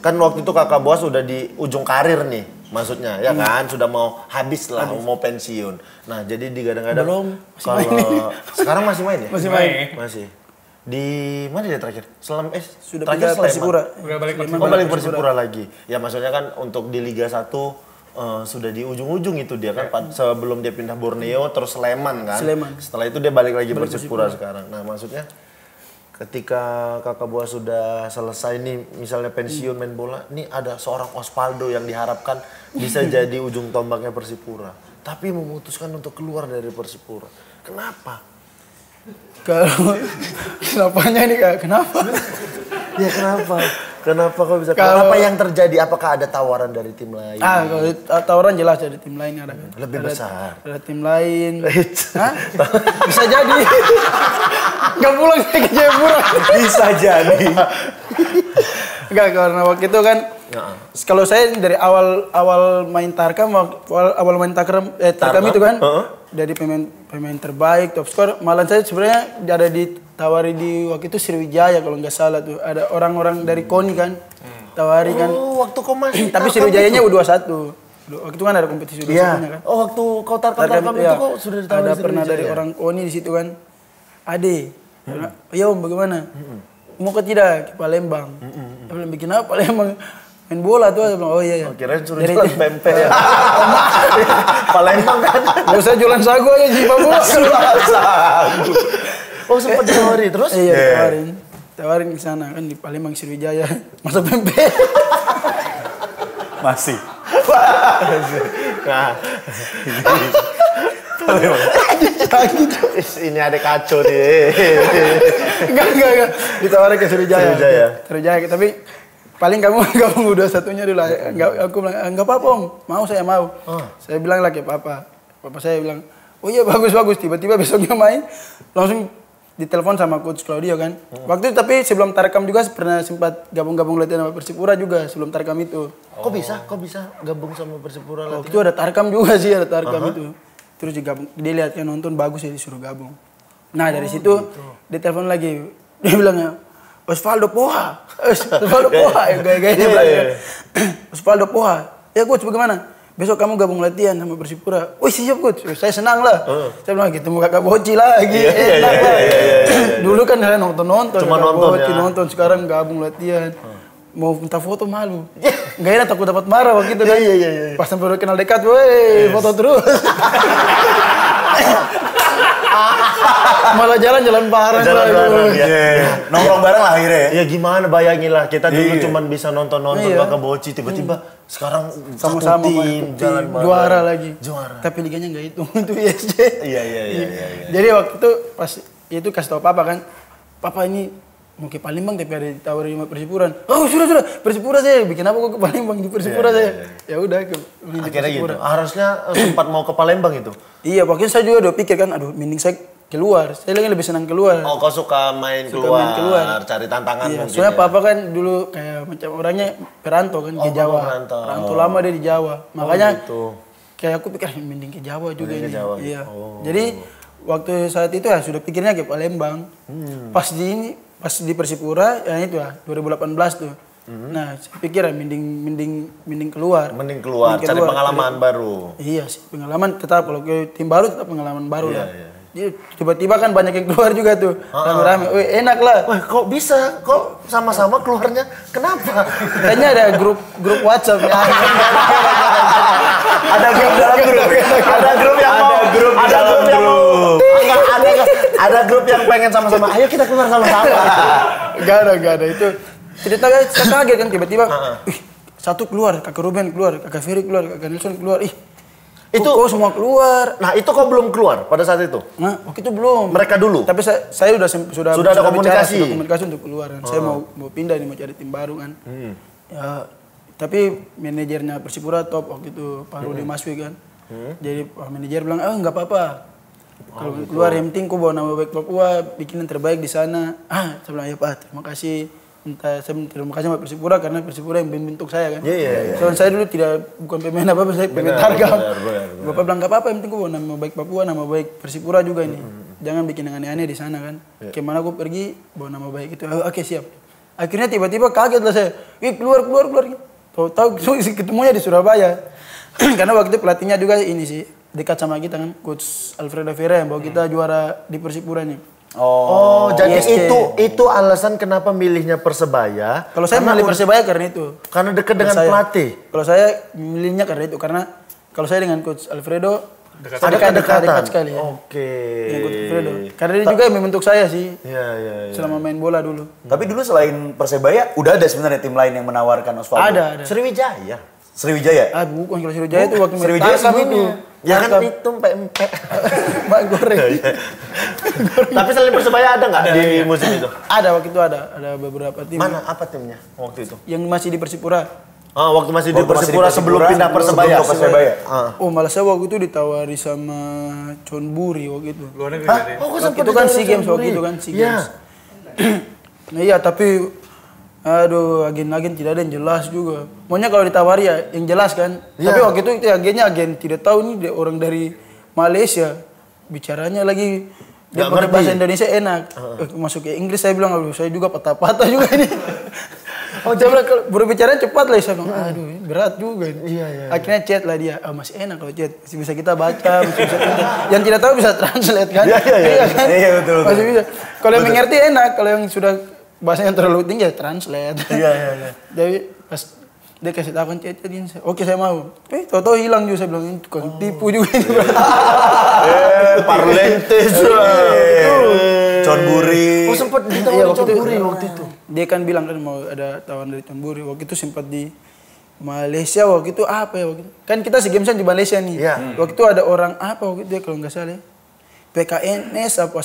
Speaker 1: Kan waktu itu Kakak Boas udah di ujung karir nih. maksudnya ya kan sudah mau habis lah, mau pensiun. Nah jadi digadang-gadang
Speaker 2: Belum,
Speaker 1: kalau sekarang masih main ya?
Speaker 2: Masih main.
Speaker 1: Masih. Di mana dia terakhir?
Speaker 2: Sudah
Speaker 1: terakhir
Speaker 2: pindah Persipura.
Speaker 4: Udah balik Persipura.
Speaker 1: Oh balik Persipura lagi. Ya maksudnya kan untuk di Liga 1 sudah di ujung-ujung itu dia kan sebelum dia pindah Borneo terus Sleman kan.
Speaker 2: Sleman.
Speaker 1: Setelah itu dia balik lagi Persipura sekarang. Nah maksudnya ketika Kakak Boas sudah selesai nih misalnya pensiun main bola, nih ada seorang Osvaldo yang diharapkan bisa jadi ujung tombaknya Persipura, tapi memutuskan untuk keluar dari Persipura. Kenapa?
Speaker 2: Kalau kenapanya ini Kak? Kenapa?
Speaker 1: Ya kenapa? Kenapa kok bisa?
Speaker 2: Kalau-
Speaker 1: Apa yang terjadi? Apakah ada tawaran dari tim lain?
Speaker 2: Kalau tawaran jelas dari tim lain ada kan.
Speaker 1: Lebih besar.
Speaker 2: Ada tim lain. Hah? Bisa jadi. Gak pulang ke Jayapura.
Speaker 3: Bisa jadi.
Speaker 2: Enggak, karena waktu itu kan kalau saya dari awal main Tarkam, awal main Tarkam itu kan dari pemain terbaik, top skor, malah saya sebenarnya ada ditawari di waktu itu Sriwijaya kalau nggak salah tuh, ada orang-orang dari KONI kan tawari kan.
Speaker 1: Oh, waktu kau masih
Speaker 2: Tapi
Speaker 1: Tarkam
Speaker 2: Sriwijayanya
Speaker 1: itu?
Speaker 2: U21. Waktu itu kan ada kompetisi U21-nya kan.
Speaker 1: Oh, waktu kau Tarkam itu
Speaker 2: iya.
Speaker 1: kau sudah ditawari
Speaker 2: Ada pernah dari
Speaker 1: Sriwijaya?
Speaker 2: orang KONI di situ kan. Ade. Ya Om, bagaimana? Mau ke tidak ke Palembang? Saya bilang, bikin apa Palembang? Main bola tuh. Saya bilang, oh iya ya.
Speaker 1: Oh, kirain suruh jualan pempek ya. Palembang kan.
Speaker 2: Gak usah jualan sagu aja di Papua.
Speaker 1: Oh, sempat ditawari terus?
Speaker 2: Iya, tawarin ke sana kan di Palembang Sriwijaya. Masuk pempek.
Speaker 3: Masih.
Speaker 1: Nah. Ini ada kacau nih.
Speaker 2: Enggak. Ditawarin ke Sriwijaya.
Speaker 1: Sriwijaya.
Speaker 2: Tapi paling kamu gabung U21-nya dulu. Enggak, aku bilang, enggak apa-apa Om. Mau, saya mau. Saya bilang lagi ke Papa. Papa saya bilang, oh iya bagus. Tiba-tiba besoknya main. Langsung ditelepon sama Coach Claudio kan. Waktu itu tapi sebelum Tarkam juga pernah sempat gabung-gabung latihan sama Persipura juga sebelum Tarkam itu.
Speaker 1: Kok bisa gabung sama Persipura
Speaker 2: Waktu
Speaker 1: latihan?
Speaker 2: itu ada Tarkam juga sih, ada Tarkam itu. Terus digabung, dia lihat kan nonton bagus ya disuruh gabung. Nah dari situ dia telepon lagi, dia bilangnya Osvaldo Poha, ya gaya-gaya bilang. Osvaldo Poha, ya Coach bagaimana? Besok kamu gabung latihan sama Persipura. Wih siap Coach, saya senang lah. Saya bilang ketemu kakak Boci lagi. Enak lah. Dulu kan saya nonton,
Speaker 1: Cuma
Speaker 2: kakak
Speaker 1: nonton
Speaker 2: Boci
Speaker 1: ya.
Speaker 2: nonton, sekarang gabung latihan. Mau minta foto malu. Gak enak takut dapat marah waktu itu kan.
Speaker 1: Iya.
Speaker 2: Pas sampai udah kenal dekat, weh foto terus. Malah jalan bareng lah.
Speaker 3: Nongkrong bareng lah akhirnya ya.
Speaker 1: Ya gimana bayangin lah kita dulu cuman bisa nonton
Speaker 2: Iya.
Speaker 1: kakak Boci tiba-tiba sekarang
Speaker 2: Sama-sama
Speaker 1: satu
Speaker 2: tim,
Speaker 1: jalan bareng.
Speaker 2: juara lagi.
Speaker 1: Juara.
Speaker 2: Tapi liganya nggak hitung itu ISC.
Speaker 1: Iya.
Speaker 2: Jadi waktu itu pas itu kasih tau Papa kan, Papa ini mau ke Palembang tapi ada ditawarin sama Persipura. Oh sudah Persipura saya bikin apa kok ke Palembang di Persipura saya. Ya udah ke
Speaker 1: Akhirnya gitu. Harusnya sempat mau ke Palembang itu.
Speaker 2: Iya, waktu itu saya juga udah pikir kan, aduh mending saya keluar. Saya lagi lebih senang keluar.
Speaker 1: Oh, kau suka main keluar, cari tantangan
Speaker 2: Iya,
Speaker 1: mungkin.
Speaker 2: soalnya
Speaker 1: ya?
Speaker 2: Papa kan dulu kayak macam orangnya perantau kan di Jawa.
Speaker 1: perantau.
Speaker 2: Lama dia di Jawa. Makanya
Speaker 1: gitu.
Speaker 2: kayak aku pikir mending ke Jawa juga
Speaker 1: Mending ke
Speaker 2: ini.
Speaker 1: Jawa.
Speaker 2: Iya.
Speaker 1: Oh.
Speaker 2: Jadi waktu saat itu ya sudah pikirnya ke Palembang. Pas di Persipura ya itu ya 2018 tuh. Nah, saya pikir ya mending keluar.
Speaker 1: Mending keluar, cari pengalaman baru.
Speaker 2: Iya sih, pengalaman tetap kalau ke tim baru tetap pengalaman baru lah. Jadi tiba-tiba kan banyak yang keluar juga tuh. Rame-rame. Wih, enak lah.
Speaker 1: Wah, kok bisa? Kok sama-sama keluarnya? Kenapa?
Speaker 2: Kayaknya ada grup WhatsApp ya.
Speaker 3: Ada grup dalam grup.
Speaker 1: Ada grup yang mau. Ada grup yang pengen sama-sama. Ayo kita keluar sama-sama.
Speaker 2: Gak ada itu. Ceritanya saya kaget kan tiba-tiba. Ih, satu keluar, kakak Ruben keluar, kakak Ferry keluar, kakak Nelson keluar. Ih, itu kok semua keluar.
Speaker 1: Nah, itu kok belum keluar pada saat itu?
Speaker 2: Nah, waktu itu belum.
Speaker 1: Mereka dulu?
Speaker 2: Tapi saya sudah
Speaker 1: ada komunikasi?
Speaker 2: Sudah komunikasi untuk keluar kan. Saya mau pindah nih, mau cari tim baru kan. Ya, tapi manajernya Persipura top waktu itu, Pak Rudi Maswi kan. Jadi Pak manajer bilang, nggak apa-apa. Kalau keluar yang penting kau bawa nama baik Papua, bikin yang terbaik di sana. Saya bilang, ya Pak, terima kasih. Saya terima kasih sama Persipura karena Persipura yang membentuk saya kan.
Speaker 1: Iya.
Speaker 2: Soalnya saya dulu bukan pemain apa-apa, saya pemain Tarkam. Bapak bilang nggak apa-apa, yang penting kau bawa nama baik Papua, nama baik Persipura juga ini. Jangan bikin yang aneh-aneh di sana kan. Kemana aku pergi bawa nama baik itu. Oke, siap. Akhirnya tiba-tiba kaget lah saya. Keluar. Tahu ketemunya di Surabaya. Karena waktu itu pelatihnya juga ini sih dekat sama kita kan, Coach Alfredo Vera yang bawa kita juara di Persipura nih.
Speaker 1: Oh, jadi
Speaker 2: ISC.
Speaker 1: itu alasan kenapa milihnya Persebaya.
Speaker 2: Kalau saya milih Persebaya karena itu.
Speaker 1: Karena dekat dengan
Speaker 2: Kalau saya-
Speaker 1: pelatih.
Speaker 2: Kalau saya milihnya karena itu, karena kalau saya dengan Coach Alfredo
Speaker 1: Ada kedekatan.
Speaker 2: dekat sekali ya.
Speaker 1: Oke.
Speaker 2: Dengan Coach Alfredo. Karena dia juga yang membentuk saya sih
Speaker 1: Iya.
Speaker 2: selama main bola dulu.
Speaker 3: Tapi dulu selain Persebaya, udah ada sebenarnya tim lain yang menawarkan Osvaldo?
Speaker 2: Ada.
Speaker 1: Sriwijaya.
Speaker 3: Sriwijaya?
Speaker 2: Ah bukan, kalau Sriwijaya itu waktu
Speaker 3: Sriwijaya
Speaker 2: Tarkam itu.
Speaker 3: sebelumnya.
Speaker 1: Ya kan
Speaker 2: Tarkam.
Speaker 1: itu pempek.
Speaker 2: Mbak goreng.
Speaker 1: Tapi selain Persebaya ada nggak di musim itu?
Speaker 2: Ada waktu itu ada beberapa tim
Speaker 1: Mana apa timnya waktu itu?
Speaker 2: yang masih di Persipura.
Speaker 1: Waktu masih di
Speaker 3: Waktu masih di
Speaker 1: Persipura sebelum
Speaker 3: Persipura,
Speaker 1: pindah
Speaker 3: sebelum
Speaker 1: Persebaya.
Speaker 3: ke Persebaya.
Speaker 2: Oh malah saya waktu itu ditawari sama Chonburi waktu itu.
Speaker 4: Luar negeri
Speaker 1: Hah?
Speaker 4: berarti.
Speaker 1: Oh, kok
Speaker 2: Waktu
Speaker 1: sempat
Speaker 2: itu kan
Speaker 1: ditawarin
Speaker 2: SEA Games,
Speaker 1: Chonburi?
Speaker 2: waktu itu kan SEA
Speaker 1: Iya.
Speaker 2: Games. Nah, iya tapi aduh agen-agen tidak ada yang jelas juga. Maunya kalau ditawari ya yang jelas kan.
Speaker 1: Iya.
Speaker 2: Tapi waktu itu agennya agen tidak tahu ini orang dari Malaysia. Bicaranya lagi dia
Speaker 1: Nggak
Speaker 2: pakai
Speaker 1: ngerti.
Speaker 2: bahasa Indonesia enak. Masuk ke Inggris saya bilang aduh saya juga patah-patah juga ini. Oh dia bilang kalau berbicara cepat lah saya bilang aduh ini berat juga ini.
Speaker 1: Iya.
Speaker 2: Akhirnya chat lah dia. Oh, masih enak kalau chat. Masih bisa kita baca, masih bisa kita. Yang tidak tahu bisa translate kan?
Speaker 1: Iya.
Speaker 2: kan?
Speaker 3: Iya, betul.
Speaker 2: Masih bisa. Kalau yang mengerti enak, kalau yang sudah bahasanya terlalu tinggi ya translate.
Speaker 1: Iya.
Speaker 2: Jadi pas dia kasih tahu kan chat ini, oke saya mau. Tahu-tahu hilang juga saya bilang ini tukang tipu juga ini.
Speaker 1: Parlentes.
Speaker 3: Chonburi.
Speaker 1: Oh sempat
Speaker 2: Iya,
Speaker 1: ditawarin
Speaker 2: waktu itu.
Speaker 1: Chonburi waktu itu.
Speaker 2: Dia kan bilang kan mau ada tawaran dari Chonburi. Waktu itu sempat di Malaysia waktu itu apa ya waktu itu? Kan kita SEA Games di Malaysia nih.
Speaker 1: Iya.
Speaker 2: Waktu itu ada orang apa waktu itu ya, kalau nggak salah ya. PKNS apa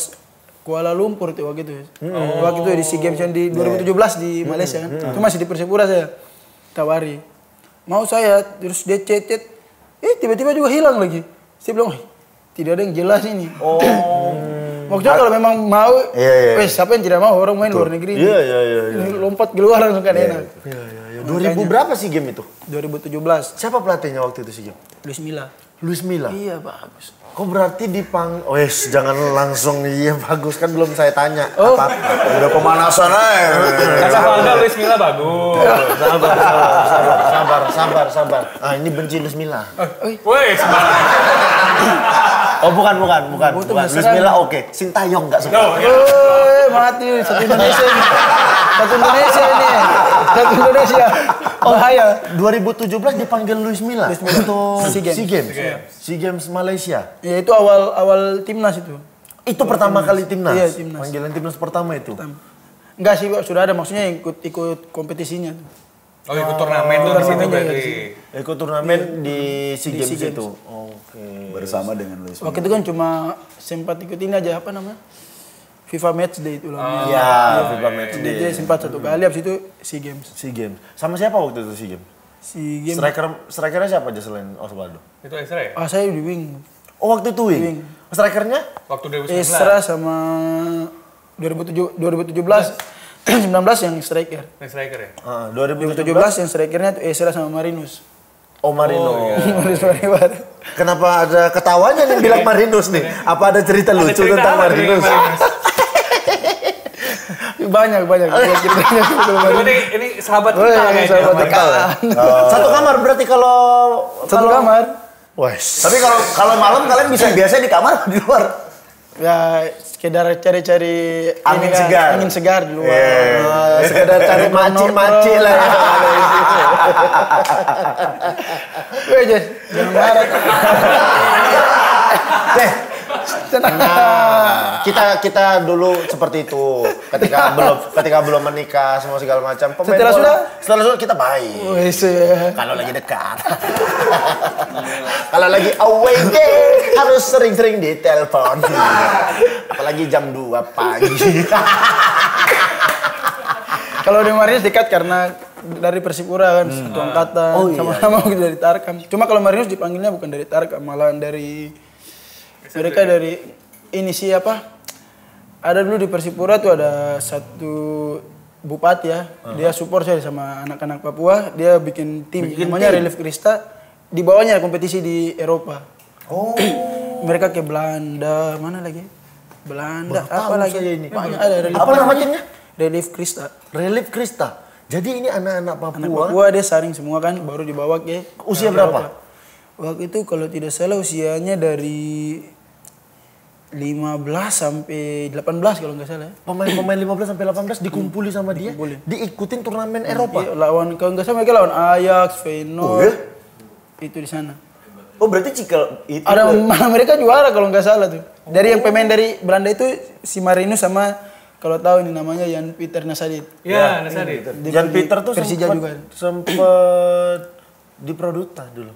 Speaker 2: Kuala Lumpur tuh waktu itu. Waktu itu di SEA Games yang di 2017 di Malaysia kan. Itu masih di Persipura saya tawari. Mau saya terus dia chat. Tiba-tiba juga hilang lagi. Saya bilang, tidak ada yang jelas ini.
Speaker 1: Oh.
Speaker 2: Waktu itu kalau memang mau,
Speaker 1: Iya.
Speaker 2: wes siapa yang tidak mau orang main luar negeri.
Speaker 1: Iya.
Speaker 2: Ini lompat keluar langsung kan enak.
Speaker 1: Iya. 2000 berapa sih game itu?
Speaker 2: 2017,
Speaker 1: Siapa pelatihnya waktu itu sih game?
Speaker 2: Luis Milla.
Speaker 1: Luis Milla.
Speaker 2: Iya bagus.
Speaker 1: Kok berarti wes jangan langsung iya bagus kan belum saya tanya.
Speaker 2: Oh.
Speaker 1: Apa?
Speaker 3: Udah pemanasan aja.
Speaker 4: Kata Valdo Luis Milla bagus.
Speaker 1: Sabar. Ah ini benci Luis Milla.
Speaker 4: Woi, sembarang.
Speaker 1: Oh bukan.
Speaker 2: Itu
Speaker 1: Luis
Speaker 2: beneran.
Speaker 1: Milla oke. Sintayong nggak suka.
Speaker 4: No, ya.
Speaker 2: Mati satu Indonesia ini. Satu Indonesia. Bahaya.
Speaker 1: 2017 dipanggil Luis Milla untuk
Speaker 2: SEA Games.
Speaker 1: SEA Games Malaysia.
Speaker 2: Ya itu awal timnas itu.
Speaker 1: Itu pertama kali timnas.
Speaker 2: Iya, timnas.
Speaker 1: Panggilan timnas pertama itu.
Speaker 2: Enggak sih, Pak, sudah ada maksudnya ikut kompetisinya.
Speaker 4: Oh, ikut turnamen tuh di situ
Speaker 2: Turnamennya,
Speaker 4: berarti.
Speaker 2: iya.
Speaker 1: Ikut turnamen di SEA Games
Speaker 2: SEA Games.
Speaker 1: itu. Oke.
Speaker 3: Bersama dengan Luis.
Speaker 2: Waktu itu kan cuma sempat ikut ini aja apa namanya? FIFA Matchday itu lah.
Speaker 1: Iya, FIFA Matchday.
Speaker 2: Dia sempat satu kali, habis itu SEA Games.
Speaker 1: SEA Games. Sama siapa waktu itu SEA Games?
Speaker 2: SEA Games.
Speaker 1: Strikernya siapa aja selain Osvaldo?
Speaker 4: Itu Esra ya?
Speaker 2: Ah saya di wing.
Speaker 1: Oh waktu itu wing.
Speaker 2: Wing.
Speaker 1: Strikernya?
Speaker 4: Waktu 2019.
Speaker 2: Esra sama 2017 19 yang striker.
Speaker 4: Striker ya?
Speaker 1: 2017.
Speaker 2: 2017 yang strikernya tuh Esra sama Marinus.
Speaker 1: Oh Marino.
Speaker 2: Marinus Mariwar.
Speaker 1: Kenapa ada ketawanya nih bilang Marinus nih? Apa ada cerita lucu
Speaker 4: cerita
Speaker 1: tentang
Speaker 4: apa nih,
Speaker 1: Marinus?
Speaker 2: Banyak.
Speaker 4: Berarti ini sahabat
Speaker 2: Oh,
Speaker 4: kita
Speaker 2: iya,
Speaker 4: kayaknya.
Speaker 2: sahabat
Speaker 4: Mereka.
Speaker 1: Satu kamar berarti kalau
Speaker 2: Satu kamar.
Speaker 1: Wes.
Speaker 3: Tapi kalau malam kalian bisa biasa di kamar atau di luar?
Speaker 2: Ya sekedar cari-cari
Speaker 3: Angin
Speaker 2: ini kan,
Speaker 3: segar.
Speaker 2: angin segar di luar.
Speaker 1: Sekedar cari maci-maci lah ya.
Speaker 2: Weh, Jes, jangan marah.
Speaker 1: Nah, kita dulu seperti itu ketika belum menikah semua segala macam.
Speaker 2: Setelah
Speaker 1: Setelah sudah kita baik.
Speaker 2: Wes, ya.
Speaker 1: Kalau lagi dekat. Kalau lagi away game harus sering-sering ditelepon. Apalagi jam 2 pagi.
Speaker 2: Kalau di Marinus dekat karena dari Persipura kan satu angkatan
Speaker 1: Oh, iya,
Speaker 2: sama-sama gitu dari Tarkam. Cuma kalau Marinus dipanggilnya bukan dari Tarkam, malah dari mereka dari ini siapa? Ada dulu di Persipura tuh ada satu bupati ya. Dia support saya sama anak-anak Papua, dia bikin tim namanya Relief Krista. Di bawahnya ada kompetisi di Eropa.
Speaker 1: Oh.
Speaker 2: Mereka ke Belanda, mana lagi? Belanda, apa
Speaker 1: tahu
Speaker 2: lagi?
Speaker 1: saya ini.
Speaker 2: Banyak ada Relief.
Speaker 1: Apa namanya?
Speaker 2: Relief Krista.
Speaker 1: Relief Krista. Jadi ini anak-anak Papua.
Speaker 2: Anak Papua dia saring semua kan, baru dibawa ke
Speaker 1: Usia
Speaker 2: Eropa.
Speaker 1: berapa?
Speaker 2: Waktu itu kalau tidak salah usianya dari 15 sampai 18 kalau nggak salah.
Speaker 1: Pemain 15 sampai 18 dikumpuli sama dia, diikutin turnamen Eropa.
Speaker 2: Iya, lawan kalau nggak salah mereka lawan Ajax, Feyenoord. Itu di sana.
Speaker 3: Oh berarti Cikel itu
Speaker 2: Ada mana mereka juara kalau nggak salah tuh. Dari yang pemain dari Belanda itu si Marino sama kalau tahu ini namanya Jan Pieter Nasadit.
Speaker 4: Ya, Nasadit.
Speaker 1: Jan Pieter tuh
Speaker 2: Persija juga.
Speaker 1: sempet di Produta dulu.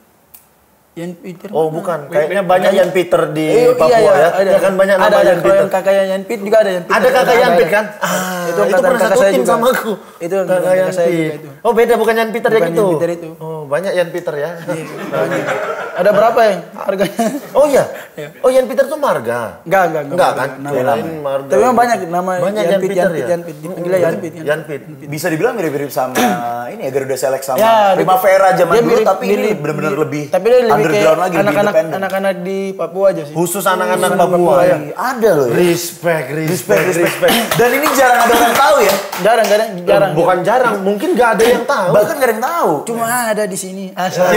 Speaker 2: Jan Pieter.
Speaker 1: Oh bukan, kayaknya banyak Jan Peter di Papua
Speaker 2: iya,
Speaker 1: ya.
Speaker 2: ada.
Speaker 1: Ya kan banyak nama
Speaker 2: ada,
Speaker 1: Jan Peter.
Speaker 2: Kalau yang kakaknya Jan Pieter juga ada Jan Pieter.
Speaker 1: Ada kakak Jan Peter kan?
Speaker 2: Itu
Speaker 1: itu
Speaker 2: angkatan
Speaker 1: pernah
Speaker 2: kakak
Speaker 1: satu
Speaker 2: saya
Speaker 1: tim
Speaker 2: juga.
Speaker 1: sama aku.
Speaker 2: Itu
Speaker 1: kakak
Speaker 2: angkatan
Speaker 1: Jan
Speaker 2: kakak saya juga
Speaker 1: Peter.
Speaker 2: itu.
Speaker 1: Oh beda, bukan Jan Peter yang
Speaker 2: Bukan
Speaker 1: itu.
Speaker 2: Jan Peter itu.
Speaker 1: Oh banyak Jan Peter ya.
Speaker 2: Banyak. Ada berapa yang harganya?
Speaker 1: Oh iya. Oh Jan Peter tuh marga.
Speaker 2: Enggak
Speaker 1: kan?
Speaker 2: Nama
Speaker 1: Kirain
Speaker 2: lain.
Speaker 1: marga.
Speaker 2: Tapi memang banyak nama
Speaker 1: Banyak
Speaker 2: Jan Pieter ya.
Speaker 1: ya.
Speaker 2: Dipanggilnya Jan Pieter.
Speaker 1: Jan Peter.
Speaker 3: bisa dibilang mirip-mirip sama ini ya Garuda Select sama
Speaker 2: Ya,
Speaker 3: Primavera zaman
Speaker 2: dia
Speaker 3: dulu
Speaker 2: mirip-
Speaker 3: tapi ini
Speaker 2: mirip-
Speaker 3: benar-benar lebih
Speaker 2: Tapi dia lebih
Speaker 3: underground
Speaker 2: kayak
Speaker 3: lagi, lebih independen.
Speaker 2: anak-anak di Papua aja sih.
Speaker 1: Khusus anak-anak
Speaker 2: Anak
Speaker 1: Papua ya.
Speaker 3: Ada loh ya.
Speaker 1: Respect.
Speaker 3: Dan ini jarang ada orang tahu ya.
Speaker 2: Jarang.
Speaker 1: Bukan jarang, mungkin nggak ada yang tahu.
Speaker 3: Bahkan gak ada yang tahu.
Speaker 2: Cuma ada di sini. Asal.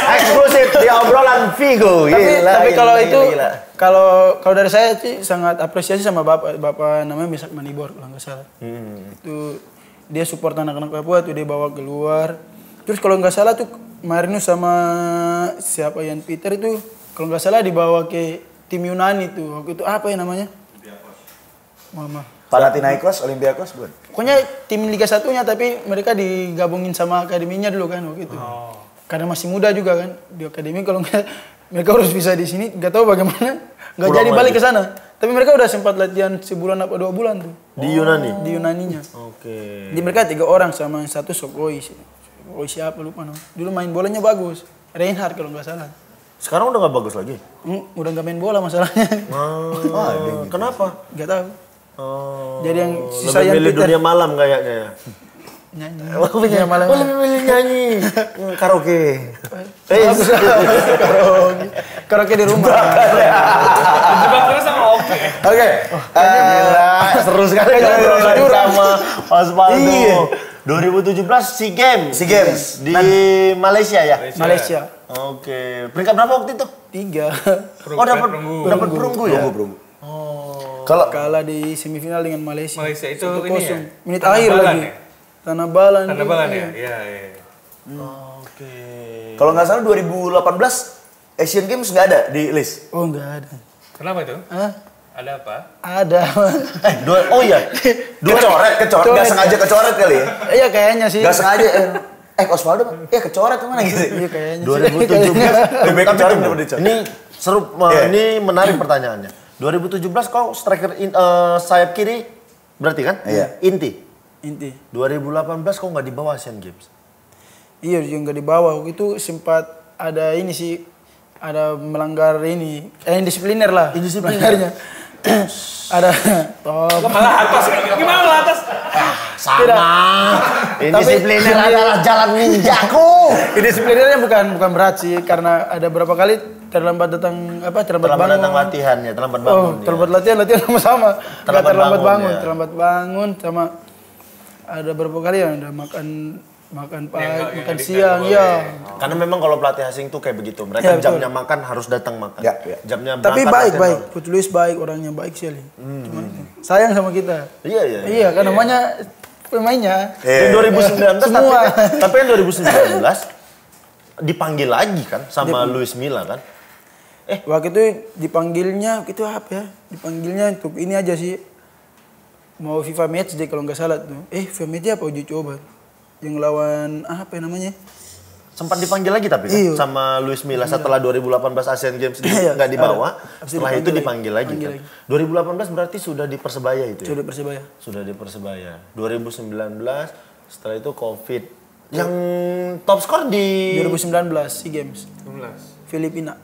Speaker 1: Eksklusif di obrolan Vigo.
Speaker 2: Tapi kalau itu kalau dari saya sih sangat apresiasi sama bapak namanya Misak Manibor kalau nggak salah. Itu dia support anak-anak Papua tuh dia bawa keluar. Terus kalau nggak salah tuh Marino sama siapa Jan Pieter itu kalau nggak salah dibawa ke tim Yunani tuh. Waktu itu apa ya namanya? Mama.
Speaker 3: Panathinaikos, Olympiakos bukan?
Speaker 2: Pokoknya tim Liga 1-nya tapi mereka digabungin sama akademinya dulu kan waktu itu. Karena masih muda juga kan di akademi kalau nggak mereka harus bisa di sini nggak tahu bagaimana nggak
Speaker 1: Pulang
Speaker 2: jadi balik
Speaker 1: lagi.
Speaker 2: ke sana. Tapi mereka udah sempat latihan sebulan apa 2 bulan tuh
Speaker 1: Di Yunani.
Speaker 2: di Yunaninya.
Speaker 1: Oke.
Speaker 2: Di mereka 3 orang sama yang satu Sokoi. Sokoi siapa lupa no. Dulu main bolanya bagus. Reinhard kalau nggak salah.
Speaker 1: Sekarang udah nggak bagus lagi.
Speaker 2: Udah nggak main bola masalahnya.
Speaker 1: Kenapa?
Speaker 2: Nggak tahu.
Speaker 1: Oh.
Speaker 2: Jadi yang sisa
Speaker 1: lebih
Speaker 2: yang
Speaker 1: milih
Speaker 2: Peter
Speaker 1: dunia malam kayaknya ya.
Speaker 2: nyanyi.
Speaker 1: Lebih
Speaker 2: malam.
Speaker 1: lebih milih nyanyi. Karaoke.
Speaker 2: Karaoke di rumah.
Speaker 4: Jebak terus sama Oke.
Speaker 3: Oke.
Speaker 1: Gila, seru sekali ngobrol sama Osvaldo.
Speaker 3: Iya.
Speaker 1: 2017 SEA Games.
Speaker 3: SEA Games.
Speaker 1: Di Malaysia ya?
Speaker 2: Malaysia.
Speaker 1: Oke. Peringkat berapa waktu itu?
Speaker 2: 3.
Speaker 1: Oh dapat perunggu ya?
Speaker 3: Perunggu.
Speaker 2: Kalau kalah di semifinal dengan Malaysia.
Speaker 4: Malaysia itu
Speaker 2: 1-0.
Speaker 4: ini ya?
Speaker 2: Menit
Speaker 4: Tanah
Speaker 2: akhir
Speaker 4: Balan
Speaker 2: lagi.
Speaker 4: ya?
Speaker 2: Tanah Balan.
Speaker 4: Tanda balan ya? Iya.
Speaker 1: Oke.
Speaker 3: Kalau nggak salah 2018 Asian Games nggak ada di list.
Speaker 2: Oh enggak ada.
Speaker 4: Kenapa itu?
Speaker 2: Hah?
Speaker 4: Ada apa?
Speaker 2: Ada.
Speaker 1: Oh iya.
Speaker 3: Kecoret. Nggak sengaja kecoret kali ya?
Speaker 2: Iya kayaknya sih.
Speaker 3: Nggak sengaja. Osvaldo, kecoret kemana gitu?
Speaker 2: Iya kayaknya.
Speaker 1: 2017.
Speaker 3: Lebih baik
Speaker 1: Tapi
Speaker 3: kecoret
Speaker 1: tunggu,
Speaker 3: daripada dicor.
Speaker 1: ini seru, ini menarik pertanyaannya. 2017 kau striker sayap kiri berarti kan?
Speaker 3: Iya.
Speaker 1: Inti. 2018 kau nggak dibawa Asian Games.
Speaker 2: Iya juga nggak dibawa. Itu sempat ada ini sih. Ada melanggar ini. Indisipliner lah. Melanggarnya. Ada.
Speaker 4: Malah atas. Gimana malah atas?
Speaker 1: Sama. Indisipliner adalah jalan ninjaku.
Speaker 2: Indisiplinernya bukan berat sih. Karena ada berapa kali terlambat datang terlambat bangun.
Speaker 1: datang latihan ya, terlambat bangun.
Speaker 2: Oh, terlambat latihan sama-sama.
Speaker 1: Terlambat bangun, ya.
Speaker 2: Terlambat bangun sama ada berapa kali ya udah makan pagi, makan siang ya.
Speaker 1: Karena memang kalau pelatih asing tuh kayak begitu. Mereka
Speaker 2: Ya, betul.
Speaker 1: jamnya makan harus datang makan.
Speaker 3: Ya, ya.
Speaker 1: Jamnya
Speaker 2: Tapi
Speaker 1: berangkat
Speaker 2: baik.
Speaker 1: latihan.
Speaker 2: Coach Luis baik, orangnya baik sekali. Cuman sayang sama kita.
Speaker 1: Iya.
Speaker 2: Iya, kan namanya pemainnya.
Speaker 1: Di 2019
Speaker 2: Semua.
Speaker 1: tapi kan 2019 dipanggil lagi kan sama Luis Milla kan?
Speaker 2: Waktu itu dipanggilnya itu apa ya? Dipanggilnya untuk ini aja sih. Mau FIFA match deh kalau nggak salah tuh. FIFA match apa uji coba? Yang lawan apa ya namanya?
Speaker 1: Sempat dipanggil lagi tapi kan
Speaker 2: Iya.
Speaker 1: sama Luis Milla setelah 2018 Asian Games
Speaker 2: Iya,
Speaker 1: nggak dibawa.
Speaker 2: ada.
Speaker 1: Setelah itu dipanggil lagi kan. 2018 berarti sudah di Persebaya itu ya?
Speaker 2: Sudah Persebaya.
Speaker 1: Sudah di Persebaya. 2019 setelah itu Covid. Yang top skor di
Speaker 2: 2019 SEA Games
Speaker 4: 19.
Speaker 2: Filipina.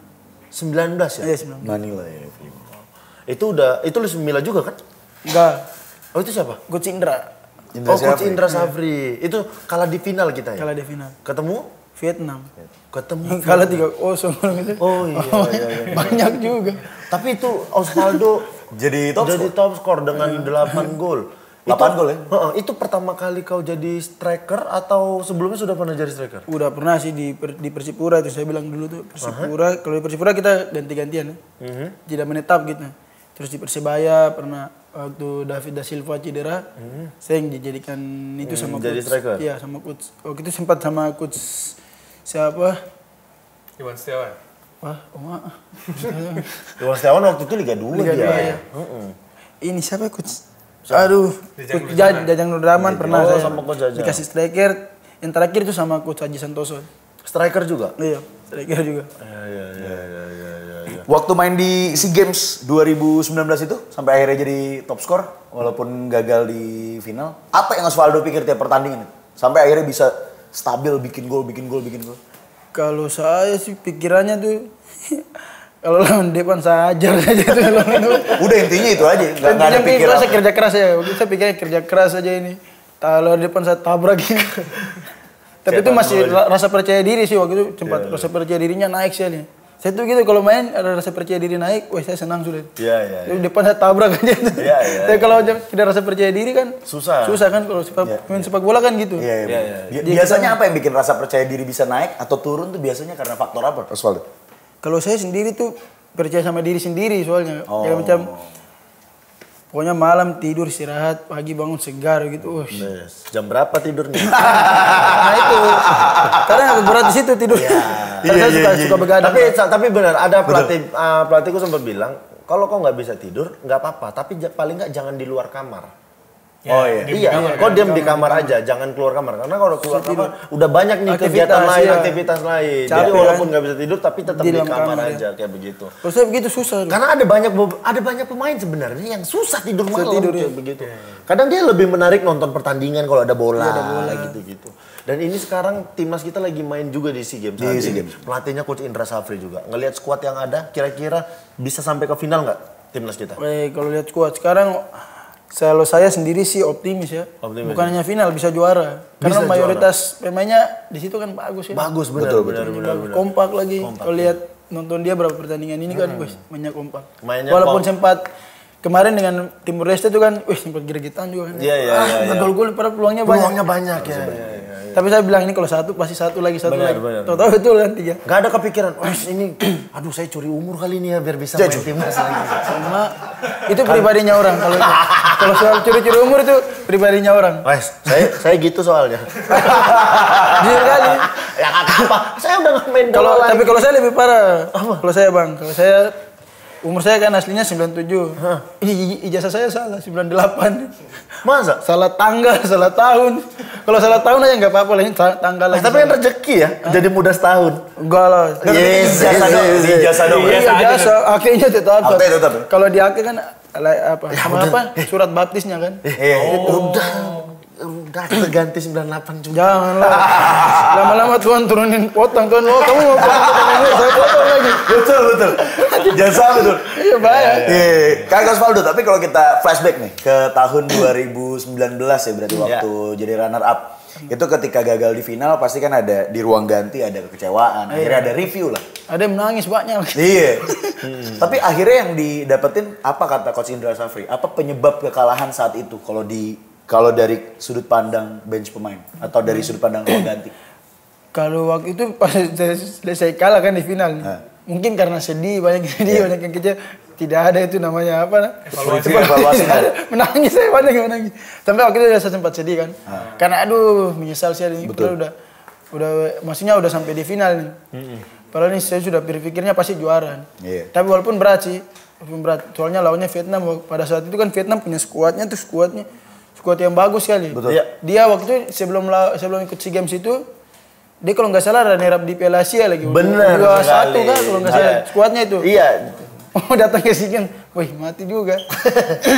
Speaker 1: 19 ya?
Speaker 2: Iya 19.
Speaker 3: Manila ya.
Speaker 1: Itu Luis Milla juga kan?
Speaker 2: Enggak.
Speaker 1: Oh itu siapa?
Speaker 2: Coach Indra
Speaker 1: Coach Indra Safri. Itu kalah di final kita ya?
Speaker 2: kalah di final.
Speaker 1: Ketemu?
Speaker 2: Vietnam.
Speaker 1: Ketemu.
Speaker 2: Kalah 3-0 gitu.
Speaker 1: Oh iya.
Speaker 2: Banyak juga.
Speaker 1: Tapi itu Osvaldo
Speaker 3: Jadi top
Speaker 1: top skor dengan 8 gol.
Speaker 3: 8 gol ya?
Speaker 1: Itu pertama kali kau jadi striker atau sebelumnya sudah pernah jadi striker?
Speaker 2: Udah pernah sih di Persipura itu saya bilang dulu tuh Persipura. Kalau di Persipura kita ganti-gantian ya. Tidak menetap gitu. Terus di Persebaya pernah waktu David da Silva cedera, saya yang dijadikan itu sama
Speaker 1: jadi
Speaker 2: coach.
Speaker 1: striker?
Speaker 2: Iya sama coach. Waktu itu sempat sama coach siapa?
Speaker 4: Iwan Setiawan.
Speaker 2: Wah,
Speaker 1: Iwan Setiawan waktu itu Liga 2
Speaker 2: Liga
Speaker 1: dia.
Speaker 2: 2 ya. Ini siapa coach? Aduh, coach Jajang Nurdraman pernah saya
Speaker 1: sama coach Jajang.
Speaker 2: dikasih striker. Yang terakhir itu sama coach Haji Santoso.
Speaker 1: Striker juga?
Speaker 2: Iya, striker juga.
Speaker 1: Iya.
Speaker 3: Waktu main di SEA Games 2019 itu sampai akhirnya jadi top skor walaupun gagal di final. Apa yang Osvaldo pikir tiap pertandingan itu? Sampai akhirnya bisa stabil bikin gol.
Speaker 2: Kalau saya sih pikirannya tuh kalau lawan depan saya ajar aja tuh.
Speaker 3: Udah intinya itu aja, nggak ada pikiran.
Speaker 2: Saya kerja keras ya, saya pikirnya kerja keras aja ini. Kalau depan saya tabrak gitu. Tapi itu masih rasa percaya diri sih waktu itu, sempat rasa percaya dirinya naik sih nih. Saya tuh gitu kalau main ada rasa percaya diri naik, wah saya senang sudah.
Speaker 1: Iya.
Speaker 2: Di depan saya tabrak aja.
Speaker 1: Iya.
Speaker 2: Tapi kalau tidak rasa percaya diri kan susah kan kalau main sepak bola kan gitu.
Speaker 3: Iya. Biasanya apa yang bikin rasa percaya diri bisa naik atau turun tuh biasanya karena faktor apa, Osvaldo?
Speaker 2: Kalau saya sendiri tuh percaya sama diri sendiri soalnya. Kayak macam pokoknya malam tidur istirahat, pagi bangun segar gitu.
Speaker 1: Jam berapa tidurnya?
Speaker 2: Nah itu. Karena agak berat di situ tidur. Saya suka begadang.
Speaker 1: Tapi benar ada pelatihku sempat bilang, kalau kau nggak bisa tidur nggak apa-apa, tapi paling nggak jangan di luar kamar. Iya, kau diam di kamar aja, jangan keluar kamar. Karena kalau keluar kamar udah banyak nih kegiatan lain, aktivitas lain. Jadi walaupun nggak bisa tidur, tapi tetap di kamar aja kayak begitu.
Speaker 2: Kalau saya begitu susah.
Speaker 1: Karena ada banyak pemain sebenarnya yang susah tidur malam kayak begitu. Kadang dia lebih menarik nonton pertandingan kalau ada bola gitu. Dan ini sekarang timnas kita lagi main juga di SEA Games. Pelatihnya Coach Indra Safri juga. Ngelihat skuad yang ada, kira-kira bisa sampai ke final nggak timnas kita?
Speaker 2: Kalau lihat skuad sekarang, kalau saya sendiri sih optimis ya. Bukan hanya final, bisa juara. Karena mayoritas pemainnya di situ kan bagus ya.
Speaker 1: Bagus, benar.
Speaker 2: Kompak lagi. Kalau lihat nonton dia berapa pertandingan ini kan, banyak kompak. Walaupun sempat kemarin dengan Timur Leste itu kan, sempat gregetan juga kan.
Speaker 1: Iya.
Speaker 2: Gol-gol pada peluangnya banyak.
Speaker 1: Peluangnya banyak ya.
Speaker 2: Tapi saya bilang ini kalau satu pasti satu lagi. Tahu-tahu betul kan 3.
Speaker 1: Gak ada kepikiran, ini, aduh saya curi umur kali ini ya biar bisa main timnas lagi.
Speaker 2: Sama itu pribadinya orang kalau soal curi-curi umur itu pribadinya orang.
Speaker 1: Saya gitu soalnya.
Speaker 2: Jujur kali.
Speaker 1: Ya kata apa? Saya udah nggak main bola lagi.
Speaker 2: Tapi kalau saya lebih parah. Kalau saya bang, kalau saya umur saya kan aslinya 97. Ijazah saya salah 98.
Speaker 1: Masa?
Speaker 2: Salah tanggal, salah tahun. Kalau salah tahun aja nggak apa-apa lah, tanggal lagi.
Speaker 1: Tapi kan rezeki ya, jadi muda setahun.
Speaker 2: Enggak lah.
Speaker 3: Ijazah dong.
Speaker 2: Ijazah, akhirnya tetap.
Speaker 3: Tetap.
Speaker 2: Kalau di akhir kan apa? Surat baptisnya kan.
Speaker 1: Udah kita ganti 98 juga.
Speaker 2: Janganlah. Lama-lama Tuhan turunin potong Tuhan. Kamu mau potong saya potong lagi.
Speaker 3: Betul. Jasa betul.
Speaker 2: Iya bahaya.
Speaker 3: Kak Osvaldo, tapi kalau kita flashback nih ke tahun 2019 ya berarti waktu jadi runner up. Itu ketika gagal di final pasti kan ada di ruang ganti ada kekecewaan. Akhirnya ada review lah.
Speaker 2: Ada yang menangis banyak.
Speaker 3: Iya. Tapi akhirnya yang didapetin apa kata Coach Indra Safri? Apa penyebab kekalahan saat itu kalau dari sudut pandang bench pemain atau dari sudut pandang ruang ganti?
Speaker 2: Kalau waktu itu pas saya kalah kan di final. Mungkin karena sedih, banyak yang kecewa. Tidak ada itu namanya apa?
Speaker 3: Evaluasi.
Speaker 2: Menangis saya menangis. Sampai waktu itu saya sempat sedih kan. Karena aduh menyesal sih ini. Udah maksudnya udah sampai di final nih. Padahal ini saya sudah berpikirnya pasti juara. Tapi walaupun berat sih. Soalnya lawannya Vietnam. Pada saat itu kan Vietnam punya skuad yang bagus sekali. Dia waktu itu sebelum ikut SEA Games itu, dia kalau nggak salah runner up di Piala Asia lagi.
Speaker 1: Bener
Speaker 2: 2-1 kan kalau nggak salah skuadnya itu.
Speaker 1: Iya.
Speaker 2: Datang ke SEA Games, wih mati juga.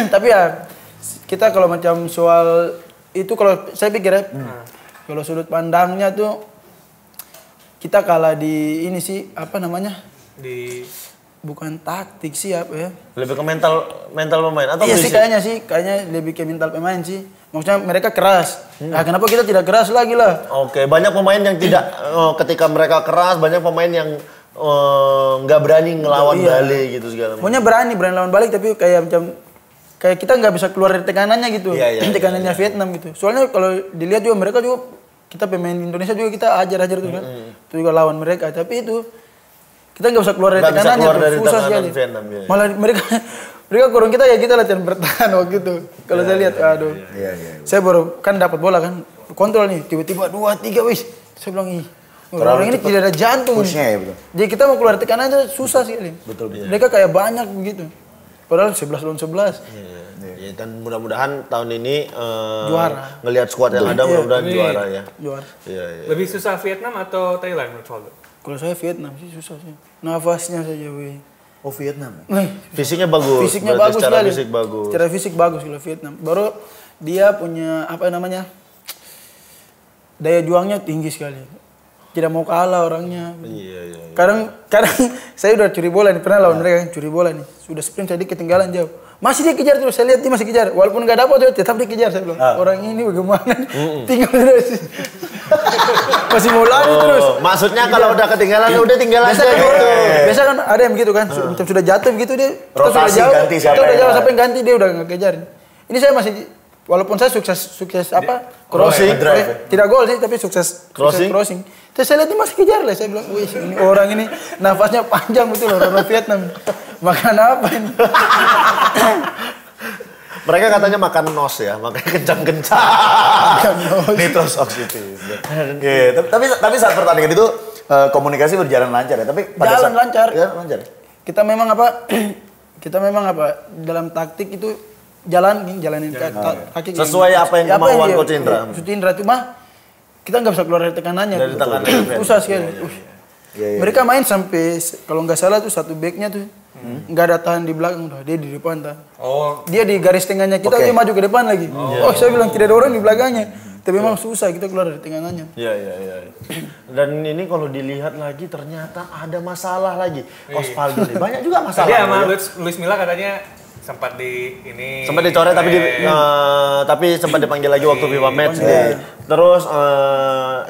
Speaker 2: Tapi ya kita kalau macam soal itu kalau saya pikir ya, kalau sudut pandangnya tuh kita kalah di ini sih apa namanya? Bukan taktik sih apa ya?
Speaker 1: Lebih ke mental pemain atau
Speaker 2: iya sih kayaknya lebih ke mental pemain sih. Maksudnya mereka keras. Nah, kenapa kita tidak keras lagi lah?
Speaker 1: Oke, banyak pemain yang tidak ketika mereka keras, banyak pemain yang nggak berani ngelawan balik gitu segala macam.
Speaker 2: Pokoknya berani lawan balik tapi kayak macam kayak kita nggak bisa keluar dari tekanannya gitu. Tekanannya Vietnam gitu. Soalnya kalau dilihat juga mereka juga, kita pemain Indonesia juga kita ajar-ajar tuh kan. Itu juga lawan mereka. Tapi itu kita nggak bisa keluar dari tekanannya tuh. Susah sekali. Malah mereka kurang kita ya, kita latihan bertahan waktu itu. Kalau saya lihat, aduh. Saya baru kan dapat bola kan, kontrol nih, tiba-tiba 2, 3 wis. Saya bilang orang ini tidak ada jantung.
Speaker 3: Ya, betul.
Speaker 2: Jadi kita mau keluar tekanan aja susah sekali.
Speaker 3: Betul.
Speaker 2: Mereka kayak banyak begitu. Padahal 11 lawan 11.
Speaker 1: Iya, dan mudah-mudahan tahun ini
Speaker 2: juara.
Speaker 1: Ngelihat skuad yang ada mudah-mudahan juara ya.
Speaker 2: Juara.
Speaker 1: Iya.
Speaker 4: Lebih susah Vietnam atau Thailand menurut Valdo?
Speaker 2: Kalau saya Vietnam sih susah sih. Nafasnya saja weh.
Speaker 3: Oh Vietnam.
Speaker 1: Fisiknya bagus.
Speaker 2: Fisiknya bagus
Speaker 1: secara
Speaker 2: sekali.
Speaker 1: fisik bagus.
Speaker 2: Secara fisik bagus kalau Vietnam. Baru dia punya apa namanya? Daya juangnya tinggi sekali. Tidak mau kalah orangnya.
Speaker 1: Iya.
Speaker 2: Kadang saya udah curi bola nih, pernah lawan mereka curi bola nih. Sudah sprint tadi ketinggalan jauh. Masih dia kejar terus, saya lihat dia masih kejar. Walaupun gak dapat tetap dia kejar, saya bilang. Orang ini bagaimana? Tinggal terus. Masih mau lari terus.
Speaker 1: Maksudnya kalau udah ketinggalan udah tinggal aja gitu.
Speaker 2: Biasa kan ada yang begitu kan, sudah jatuh begitu dia.
Speaker 3: Rotasi ganti siapa?
Speaker 2: Kita udah jauh sampai ganti dia udah nggak kejar. Ini saya masih, walaupun saya sukses apa? Crossing. Tidak gol sih, tapi sukses crossing. Terus saya lihat dia masih kejar lah, saya bilang, wih ini orang ini nafasnya panjang betul orang Vietnam. Makan apa ini?
Speaker 1: Mereka katanya makan nos ya, makanya kencang-kencang.
Speaker 3: Nitrous oxidase. Tapi saat pertandingan itu komunikasi berjalan lancar ya. Tapi pada
Speaker 2: lancar.
Speaker 3: Ya, lancar.
Speaker 2: Kita memang apa dalam taktik itu jalanin kaki.
Speaker 1: Sesuai apa yang kemauan Coach Indra.
Speaker 2: Coach Indra itu mah kita nggak bisa keluar dari tekanannya. Susah sekali. Mereka main sampai kalau nggak salah tuh satu backnya tuh nggak ada tahan di belakang, udah dia di depan tahan. Dia di garis tengahnya kita, dia maju ke depan lagi. Saya bilang tidak ada orang di belakangnya. Tapi memang susah kita keluar dari tekanannya.
Speaker 1: Iya. Dan ini kalau dilihat lagi ternyata ada masalah lagi. Osvaldo nih banyak juga masalah.
Speaker 4: Dia sama Luis Milla katanya sempat
Speaker 1: dicoret tapi sempat dipanggil lagi waktu FIFA match. Terus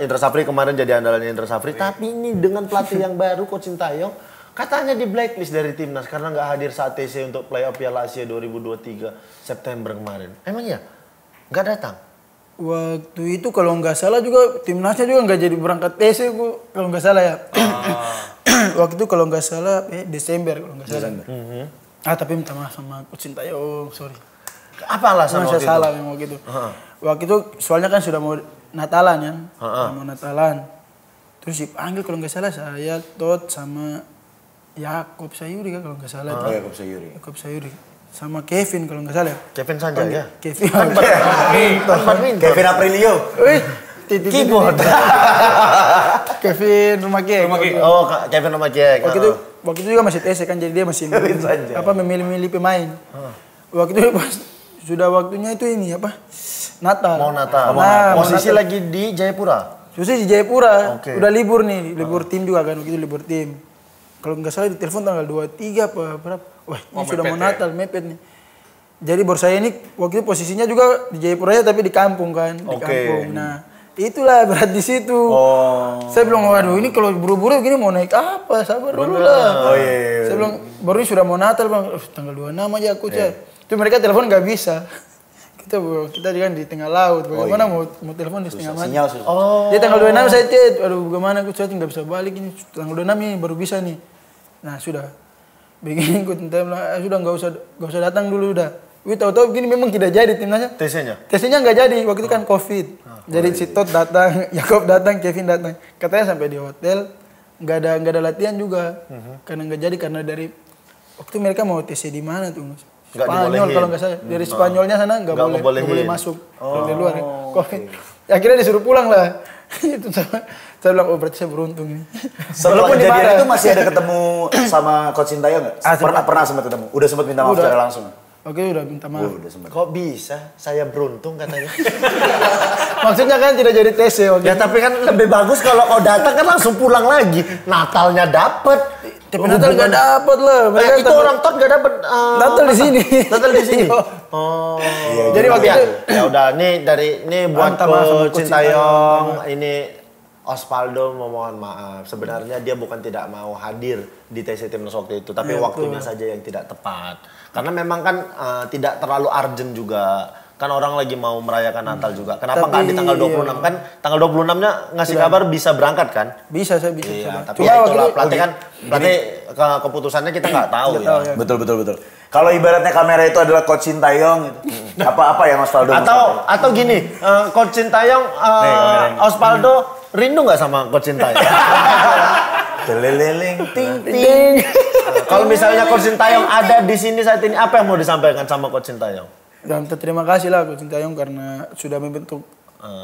Speaker 1: Indra Safri kemarin jadi andalannya Indra Safri. Tapi ini dengan pelatih yang baru Coach Sintayong katanya di blacklist dari timnas karena nggak hadir saat TC untuk playoff Piala Asia 2023 September kemarin. Emang ya? Nggak datang?
Speaker 2: Waktu itu kalau nggak salah juga timnasnya juga nggak jadi berangkat TC kalau nggak salah ya. Waktu itu kalau nggak salah Desember kalau nggak salah. Tapi minta maaf sama Coach Sintayong, sorry.
Speaker 1: Apa alasan waktu itu?
Speaker 2: Saya salah memang gitu. Waktu itu soalnya kan sudah mau Natalan ya. Mau Natalan. Terus dipanggil kalau nggak salah saya, Tot sama Yakob Sayuri kan kalau nggak salah. Yakob Sayuri. Sama Kevin kalau nggak salah.
Speaker 1: Kevin Sanjay ya?
Speaker 2: Kevin.
Speaker 3: Kevin Aprilio.
Speaker 1: Keyboard.
Speaker 2: Kevin Rumahkek.
Speaker 1: Oh, Kevin Rumahkek.
Speaker 2: Waktu itu juga masih TC kan, jadi dia masih memilih-milih pemain. Waktu itu pas sudah waktunya itu ini apa? Natal.
Speaker 1: Mau Natal. Posisi lagi di Jayapura.
Speaker 2: Posisi di Jayapura. Udah libur nih, libur tim juga kan, waktu itu libur tim. Kalau nggak salah di telepon tanggal 23 apa berapa? Wah, ini sudah mau Natal, mepet nih. Jadi bos saya ini waktu itu posisinya juga di Jayapura ya, tapi di kampung kan, di kampung. Nah, itulah berat di situ. Saya bilang, waduh ini kalau buru-buru gini mau naik apa? Sabar dulu lah. Saya bilang, baru ini sudah mau Natal bang, tanggal 26 aja aku cek. Itu mereka telepon nggak bisa. Kita kan di tengah laut, bagaimana mau telepon di setengah mana? Dia tanggal 26 saya chat, aduh bagaimana aku chat nggak bisa balik ini. Tanggal 26 ini baru bisa nih. Nah sudah, begini aku sudah nggak usah datang dulu udah. Tahu-tahu begini memang tidak jadi timnasnya. TC-nya nggak jadi, waktu itu kan COVID. Jadi si Tot datang, Yakob datang, Kevin datang. Katanya sampai di hotel nggak ada latihan juga, karena nggak jadi karena dari waktu mereka mau TC di mana tuh mas? Spanyol kalau nggak salah, dari Spanyolnya sana nggak boleh masuk dari luar. COVID. Akhirnya disuruh pulang lah. Itu saya bilang, berarti saya beruntung nih.
Speaker 3: Setelah kejadian itu masih ada ketemu sama Coach Sintayong nggak? Pernah sempat ketemu? Udah sempat minta maaf secara langsung?
Speaker 2: Oke, udah minta maaf.
Speaker 1: Kok bisa? Saya beruntung katanya.
Speaker 2: Maksudnya kan tidak jadi TC.
Speaker 1: Ya tapi kan lebih bagus kalau kau datang kan langsung pulang lagi. Natalnya dapet.
Speaker 2: Tapi Natal nggak dapet lah.
Speaker 1: Itu orang Tot nggak dapet.
Speaker 2: Natal di sini.
Speaker 1: Natal di sini. Jadi waktu itu. Ya udah, ini buat Coach Sintayong. Ini Osvaldo memohon maaf. Sebenarnya dia bukan tidak mau hadir di TC Timnas waktu itu, tapi
Speaker 2: Iya,
Speaker 1: waktunya saja yang tidak tepat. Karena memang kan tidak terlalu urgent juga. Kan orang lagi mau merayakan Natal juga. Kenapa nggak di tanggal 26 kan? Tanggal 26-nya ngasih kabar bisa berangkat kan?
Speaker 2: Bisa saya bisa.
Speaker 1: Iya,
Speaker 2: coba.
Speaker 1: tapi
Speaker 2: Cuma
Speaker 1: ya
Speaker 2: waktu
Speaker 1: itulah
Speaker 2: itu-
Speaker 1: pelatih kan pelatih keputusannya kita nggak tahu ya.
Speaker 2: tahu, ya.
Speaker 3: Betul. Kalau ibaratnya kamera itu adalah Coach Sintayong gitu. Apa ya Osvaldo?
Speaker 1: Atau gini, Coach Sintayong, Osvaldo rindu nggak sama Coach Sintayong?
Speaker 3: Teleleleng ting
Speaker 2: Ting.
Speaker 1: Kalau misalnya Coach Sintayong ada di sini saat ini, apa yang mau disampaikan sama Coach Sintayong?
Speaker 2: Dan terima kasih lah Coach Sintayong karena sudah membentuk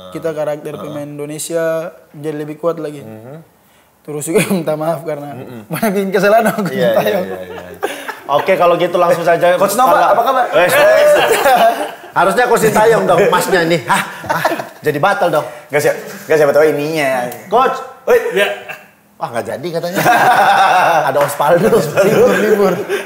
Speaker 2: kita karakter pemain Indonesia jadi lebih kuat lagi. Terus juga minta maaf karena mana bikin kesalahan Coach Sintayong.
Speaker 1: Oke, kalau gitu langsung saja.
Speaker 3: Coach Nova, apa kabar?
Speaker 1: Harusnya Coach Sintayong dong, masnya ini. Jadi batal dong.
Speaker 3: Gak siapa tahu ininya.
Speaker 1: Coach,
Speaker 4: Ya.
Speaker 1: wah nggak jadi katanya. Ada Osvaldo.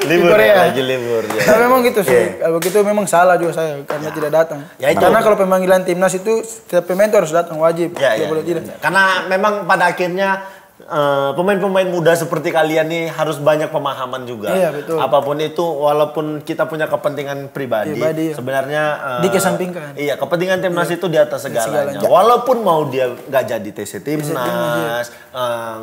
Speaker 2: Libur ya.
Speaker 1: Lagi libur. Ya.
Speaker 2: Nah, memang gitu sih. Kalau begitu memang salah juga saya karena tidak datang.
Speaker 1: Ya, itu.
Speaker 2: Karena kalau pemanggilan timnas itu setiap pemain itu harus datang wajib.
Speaker 1: Ya,
Speaker 2: Tidak boleh tidak.
Speaker 1: Karena memang pada akhirnya pemain-pemain muda seperti kalian nih harus banyak pemahaman juga.
Speaker 2: Iya, betul.
Speaker 1: Apapun itu, walaupun kita punya kepentingan pribadi,
Speaker 2: Pribadi, ya.
Speaker 1: sebenarnya
Speaker 2: dikesampingkan.
Speaker 1: Iya, kepentingan timnas itu di atas segalanya. Walaupun mau dia nggak jadi TC timnas,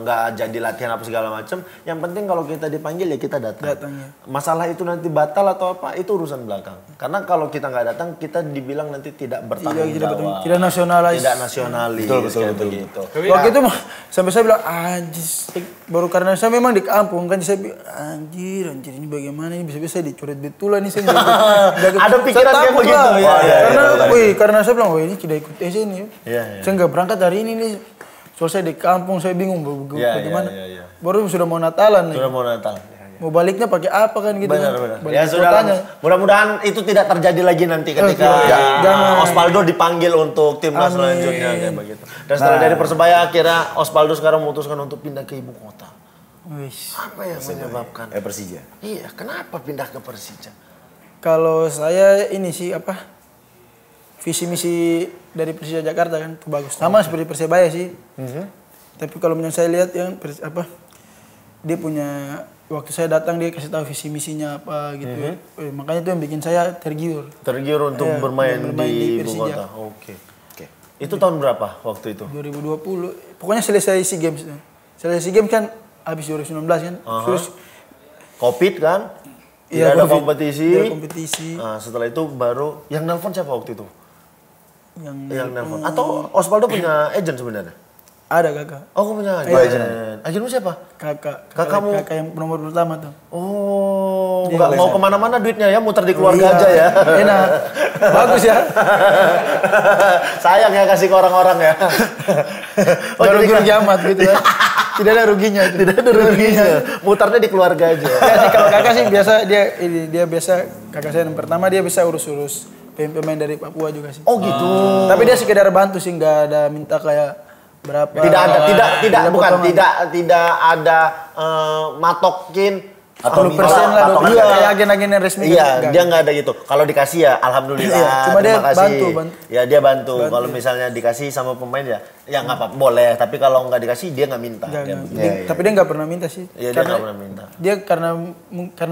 Speaker 1: nggak jadi latihan apa segala macam, yang penting kalau kita dipanggil ya kita datang.
Speaker 2: Ya.
Speaker 1: Masalah itu nanti batal atau apa itu urusan belakang. Karena kalau kita nggak datang, kita dibilang nanti tidak bertanggung jawab.
Speaker 2: Tidak nasionalis.
Speaker 1: Tidak nasionalis.
Speaker 3: Betul.
Speaker 1: Begitu.
Speaker 2: Waktu itu mah sampai saya bilang anjir, baru karena saya memang di kampung kan saya bilang anjir ini bagaimana ini bisa-bisa dicoret betulan nih saya.
Speaker 1: Ada pikiran
Speaker 2: saya
Speaker 1: kayak
Speaker 2: takut
Speaker 1: begitu.
Speaker 2: lah.
Speaker 1: Iya,
Speaker 2: Karena saya bilang ini kita ikut TC ini.
Speaker 1: Iya.
Speaker 2: Saya nggak berangkat hari ini nih. Soalnya saya di kampung saya bingung bagaimana.
Speaker 1: Iya.
Speaker 2: Baru sudah mau Natalan nih.
Speaker 1: Sudah mau Natal.
Speaker 2: Mau baliknya pakai apa kan gitu.
Speaker 1: Benar.
Speaker 2: Balik
Speaker 1: Ya
Speaker 2: ke
Speaker 1: sudah.
Speaker 2: kotanya.
Speaker 1: Mudah-mudahan itu tidak terjadi lagi nanti ketika
Speaker 2: jangan.
Speaker 1: Osvaldo dipanggil untuk timnas selanjutnya kayak begitu. Dan setelah dari Persebaya akhirnya Osvaldo sekarang memutuskan untuk pindah ke ibu kota.
Speaker 2: Wis.
Speaker 1: Apa yang menyebabkan?
Speaker 3: Persija.
Speaker 1: Iya, kenapa pindah ke Persija?
Speaker 2: Kalau saya ini sih apa? Visi misi dari Persija Jakarta kan itu bagus. Sama seperti Persebaya sih. Tapi kalau menurut saya lihat yang dia punya waktu saya datang dia kasih tahu visi misinya apa gitu. Makanya itu yang bikin saya tergiur.
Speaker 1: Tergiur untuk
Speaker 2: Iya,
Speaker 1: bermain
Speaker 2: bermain di
Speaker 1: di ibu
Speaker 2: Persija.
Speaker 1: kota. Oke. Itu tahun berapa waktu itu?
Speaker 2: 2020. Pokoknya selesai SEA Games. Selesai SEA Games kan habis 2019 kan. Terus
Speaker 1: Covid kan? Tidak
Speaker 2: iya,
Speaker 1: ada
Speaker 2: Covid.
Speaker 1: kompetisi.
Speaker 2: Tidak ada kompetisi.
Speaker 1: Nah, setelah itu baru yang nelpon siapa waktu itu?
Speaker 2: Yang
Speaker 1: Nelpon. Atau Osvaldo punya agent sebenarnya?
Speaker 2: ada kakak.
Speaker 1: Oh, kamu punya agent. Agentmu siapa? Kakakmu?
Speaker 2: Kakak yang nomor pertama tuh.
Speaker 1: Oh, nggak mau kemana-mana duitnya ya, muter di keluarga aja ya.
Speaker 2: Enak. Bagus ya.
Speaker 1: Sayang ya kasih ke orang-orang ya.
Speaker 2: Oh, jadi rugi amat gitu ya. Tidak ada ruginya itu.
Speaker 1: Tidak ada ruginya. Muternya di keluarga aja.
Speaker 2: Ya sih kalau kakak sih biasa dia biasa kakak saya yang pertama dia bisa urus pemain dari Papua juga sih.
Speaker 1: Oh gitu.
Speaker 2: Tapi dia sekedar bantu sih nggak ada minta kayak berapa.
Speaker 1: Tidak ada,
Speaker 2: potongan.
Speaker 1: tidak ada matokin
Speaker 2: atau 10% lah, 20% kayak agen-agen yang resmi.
Speaker 1: Iya, dia nggak ada gitu. Kalau dikasih ya alhamdulillah.
Speaker 2: Iya, cuma dia
Speaker 1: terima kasih.
Speaker 2: bantu.
Speaker 1: Ya dia bantu. Kalau misalnya dikasih sama pemain ya nggak apa-apa, boleh. Tapi kalau nggak dikasih dia nggak minta.
Speaker 2: Tapi dia nggak pernah minta sih.
Speaker 1: Iya, dia nggak pernah minta.
Speaker 2: Dia karena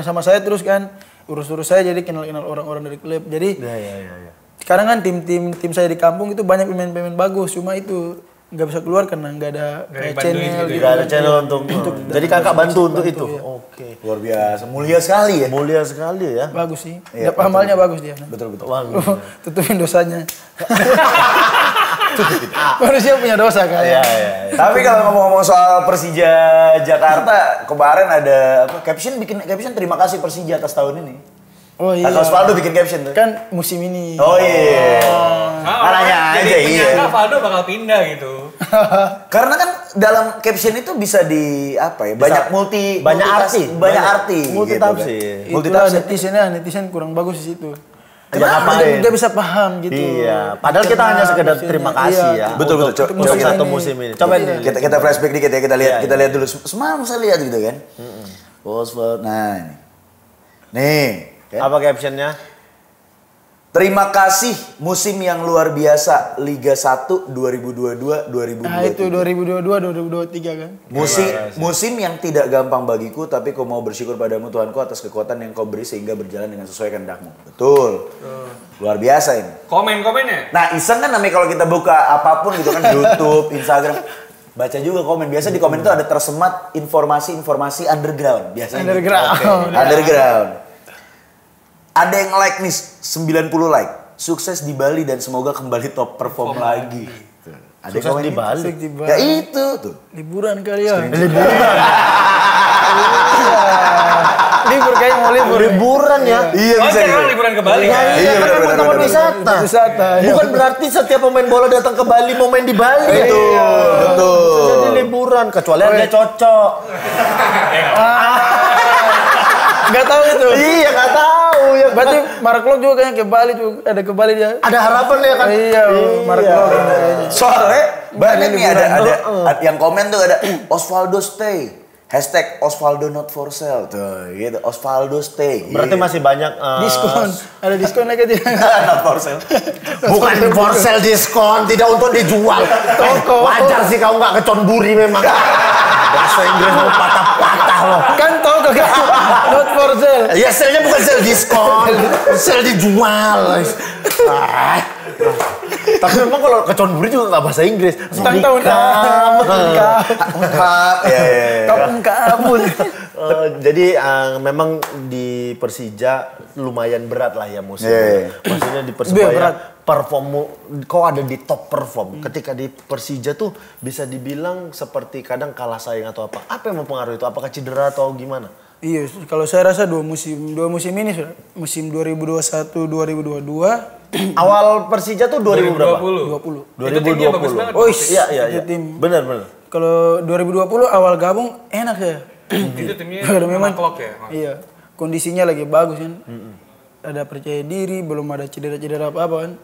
Speaker 2: sama saya terus kan urus-urus saya jadi kenal orang-orang dari klub. Jadi
Speaker 1: Iya.
Speaker 2: sekarang kan tim saya di kampung itu banyak pemain-pemain bagus. Cuma itu nggak bisa keluar karena nggak ada kayak channel.
Speaker 1: Nggak ada channel untuk jadi kakak bantu untuk itu.
Speaker 2: Iya.
Speaker 1: Oke.
Speaker 3: Luar biasa, mulia sekali ya.
Speaker 1: Mulia sekali ya.
Speaker 2: Bagus sih.
Speaker 3: Iya,
Speaker 2: Amalnya bagus dia.
Speaker 3: Betul.
Speaker 1: Wah,
Speaker 2: Tutupin dosanya. Manusia punya dosa kan.
Speaker 1: Iya.
Speaker 3: Tapi kalau ngomong-ngomong soal Persija Jakarta, kemarin ada caption terima kasih Persija atas tahun ini.
Speaker 2: Oh iya.
Speaker 3: Kakak Osvaldo bikin caption tuh.
Speaker 2: Kan musim ini.
Speaker 3: Oh iya. Malahnya aja iya.
Speaker 4: Jadi Valdo bakal pindah gitu.
Speaker 3: Karena kan dalam caption itu bisa di apa ya? Banyak arti.
Speaker 1: Multi
Speaker 3: gitu kan.
Speaker 1: tafsir.
Speaker 2: Itulah netizen kurang bagus di situ.
Speaker 1: Kenapa?
Speaker 2: Dia bisa paham gitu.
Speaker 1: Iya, padahal kita hanya sekedar terima kasih ya.
Speaker 3: Betul.
Speaker 1: Untuk satu musim ini. Coba ini.
Speaker 3: Kita flashback dikit ya, kita lihat dulu. Semalam saya lihat gitu kan. Osvaldo. Nah, ini. Nih, kan?
Speaker 1: Apa captionnya?
Speaker 3: Terima kasih musim yang luar biasa Liga 1 2022-2023.
Speaker 2: Nah itu 2022-2023 kan.
Speaker 3: Musim yang tidak gampang bagiku, tapi kau mau bersyukur padamu Tuhanku atas kekuatan yang kau beri sehingga berjalan dengan sesuai kehendakmu. Betul. Luar biasa ini.
Speaker 4: Komen-komennya.
Speaker 3: Nah iseng kan namanya kalau kita buka apapun gitu kan, YouTube, Instagram, baca juga komen. Biasa di komen itu ada tersemat informasi-informasi underground biasanya. Underground. Ada yang like nih 90 like. Sukses di Bali dan semoga kembali top perform lagi. Ada
Speaker 1: Sukses di Bali.
Speaker 3: Ya itu tuh.
Speaker 2: Liburan kali ya. Libur kayak mau libur.
Speaker 1: Liburan ya.
Speaker 3: Iya bisa.
Speaker 4: Orang liburan ke Bali.
Speaker 1: Iya, kan tempat wisata. Bukan berarti setiap pemain bola datang ke Bali mau main di Bali.
Speaker 3: Betul.
Speaker 1: Jadi liburan kecuali harga cocok.
Speaker 2: Gak tahu itu.
Speaker 1: Iya, nggak tahu ya.
Speaker 2: Berarti Mark Klok juga kayaknya ke Bali juga. Ada ke Bali dia.
Speaker 1: Ada harapan ya kan?
Speaker 2: Iya, Mark Klok kayaknya.
Speaker 3: Soalnya banyak nih ada yang komen tuh ada Osvaldo stay. Hashtag Osvaldo not for sale. Tuh gitu. Osvaldo stay.
Speaker 1: Berarti masih banyak
Speaker 2: Diskon. Ada diskon lagi dia.
Speaker 3: not for sale.
Speaker 1: Bukan for sale diskon, tidak untuk dijual.
Speaker 2: Toko.
Speaker 1: Wajar sih kau nggak keconburi memang. Bahasa Inggris mau patah-patah loh.
Speaker 2: Kan tau kagak not for sale.
Speaker 1: Ya sale-nya bukan sale diskon, sale dijual. Tapi memang kalau keconburi juga nggak bahasa Inggris.
Speaker 2: Tahun
Speaker 1: Jadi memang di Persija lumayan berat lah ya musimnya. Maksudnya di Persebaya perform, kau ada di top perform. Ketika di Persija tuh bisa dibilang seperti kadang kalah saing atau apa. Apa yang mempengaruhi itu? Apakah cedera atau gimana?
Speaker 2: Iya, kalau saya rasa dua musim ini sudah. Musim 2021-2022.
Speaker 1: Awal Persija tuh 2000 berapa?
Speaker 2: 20.
Speaker 1: 2020.
Speaker 2: Oh
Speaker 1: iya. Benar.
Speaker 2: Kalau 2020 awal gabung enak ya.
Speaker 4: Itu timnya
Speaker 2: memang
Speaker 4: Klok ya?
Speaker 2: Iya, kondisinya lagi bagus kan. Ada percaya diri, belum ada cedera-cedera apa-apa kan.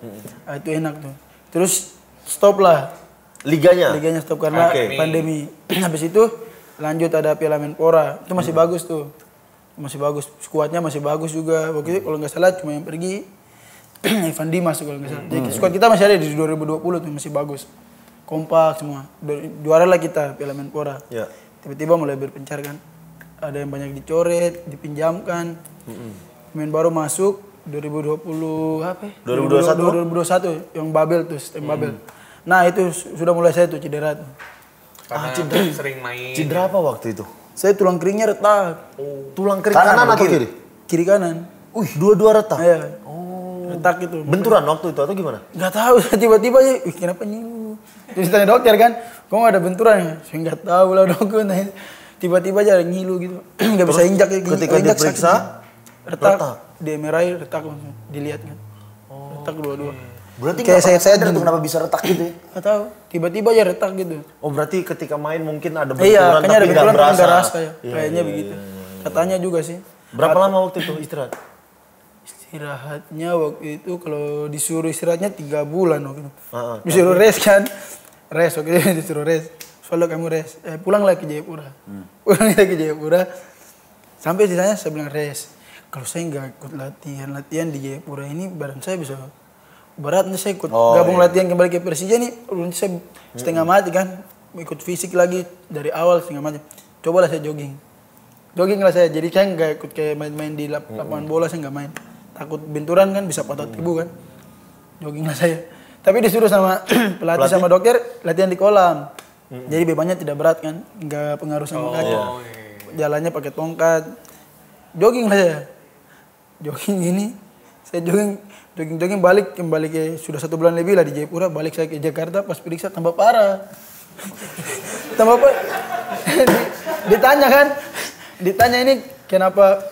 Speaker 2: Itu enak tuh. Terus stop lah.
Speaker 1: Liganya
Speaker 2: Stop karena pandemi. Habis itu lanjut ada Piala Menpora. Itu masih bagus tuh. Masih bagus. Skuadnya masih bagus juga. Waktu itu kalau nggak salah cuma yang pergi Evan Dimas kalau nggak salah. Jadi skuad kita masih ada di 2020 tuh, masih bagus. Kompak semua. Juara lah kita Piala Menpora.
Speaker 1: Ya.
Speaker 2: Tiba-tiba mulai berpencar kan. Ada yang banyak dicoret, dipinjamkan. Pemain baru masuk 2020 apa ya? 2021 yang Babel tuh, sistem Babel. Nah, itu sudah mulai saya tuh cedera tuh.
Speaker 4: Karena sering main.
Speaker 1: Cedera apa waktu itu?
Speaker 2: Saya tulang keringnya retak.
Speaker 1: Tulang kering kanan atau kiri?
Speaker 2: Kiri kanan.
Speaker 1: Dua-dua retak.
Speaker 2: Iya. Retak itu.
Speaker 1: Benturan waktu itu atau gimana?
Speaker 2: Nggak tahu, tiba-tiba aja, kenapa nyilu? Terus tanya dokter kan, kok nggak ada benturan ya? Saya nggak tahu lah dokter. Tiba-tiba aja ngilu gitu. Nggak bisa injak.
Speaker 1: Ketika diperiksa,
Speaker 2: retak. Di MRI retak langsung, dilihat kan. Retak dua-dua.
Speaker 3: Berarti
Speaker 2: kayak saya
Speaker 3: tuh kenapa bisa retak gitu ya?
Speaker 2: Nggak tahu, tiba-tiba aja retak gitu.
Speaker 1: Oh berarti ketika main mungkin ada
Speaker 2: Iya,
Speaker 1: benturan
Speaker 2: kayaknya ada
Speaker 1: tapi
Speaker 2: benturan
Speaker 1: nggak
Speaker 2: tapi nggak
Speaker 1: berasa.
Speaker 2: rasa ya. Kayaknya begitu. Katanya juga sih.
Speaker 1: Berapa lama waktu itu istirahat?
Speaker 2: Istirahatnya waktu itu kalau disuruh istirahatnya 3 bulan waktu itu. Disuruh rest kan. Rest waktu itu disuruh rest. Soalnya kamu rest. Pulanglah ke Jayapura. Pulanglah ke Jayapura. Sampai sisanya saya bilang rest. Kalau saya nggak ikut latihan di Jayapura ini badan saya bisa berat. Nanti saya ikut gabung latihan kembali ke Persija nih. Nanti saya setengah mati kan. Ikut fisik lagi dari awal setengah mati. Cobalah saya jogging. Jogging lah saya. Jadi saya nggak ikut kayak main-main di lapangan bola, saya nggak main. Takut benturan kan bisa patah tubuh kan. Jogging lah saya. Tapi disuruh sama pelatih sama dokter latihan di kolam. Jadi bebannya tidak berat kan, nggak pengaruh sama kaki. Jalannya pakai tongkat. Jogging lah saya. Jogging gini, saya jogging balik kembali ke sudah 1 bulan lebih lah di Jayapura. Balik saya ke Jakarta pas periksa tambah parah. Tambah apa? Ditanya ini kenapa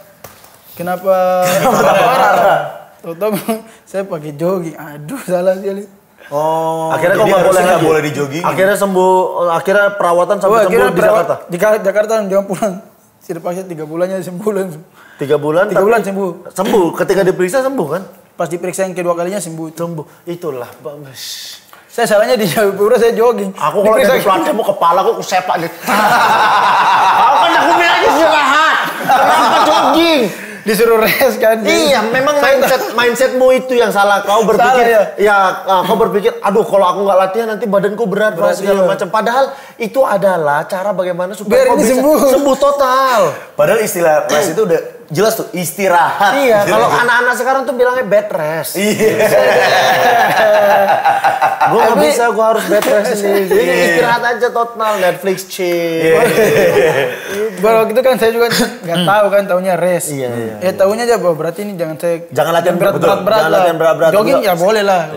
Speaker 2: parah? Tahu saya pakai jogging. Aduh salah sekali.
Speaker 1: Akhirnya kok nggak boleh di jogging. Akhirnya sembuh, akhirnya perawatan sampai sembuh di Jakarta.
Speaker 2: Di Jakarta jangan pulang. Tidak paksa 3 bulannya sembuh langsung.
Speaker 1: 3 bulan?
Speaker 2: 3 bulan sembuh.
Speaker 1: Sembuh, ketika diperiksa sembuh kan?
Speaker 2: Pas diperiksa yang kedua kalinya sembuh.
Speaker 1: Itulah bagus.
Speaker 2: Saya salahnya di Jayapura saya jogging.
Speaker 1: Aku kalau jadi pelatih mau kepala aku sepak gitu. Aku kan aku bilang istirahat. Kenapa jogging?
Speaker 2: disuruh rest kan.
Speaker 1: Iya, memang mindsetmu itu yang salah. Kau berpikir, kau berpikir, aduh kalau aku nggak latihan nanti badanku berat segala macam. Padahal itu adalah cara bagaimana supaya kau bisa sembuh total.
Speaker 3: Padahal istilah rest itu udah jelas tuh, istirahat.
Speaker 1: Iya, kalau anak-anak sekarang tuh bilangnya bed rest.
Speaker 3: Iya.
Speaker 1: Gue nggak bisa, gue harus bed rest nih. Jadi istirahat aja total, Netflix chill.
Speaker 2: Waktu itu kan saya juga nggak tahu kan, taunya rest.
Speaker 1: Iya.
Speaker 2: Taunya aja bahwa berarti ini jangan
Speaker 1: latihan
Speaker 2: berat-berat
Speaker 1: jangan latihan berat-berat.
Speaker 2: Jogging ya boleh lah.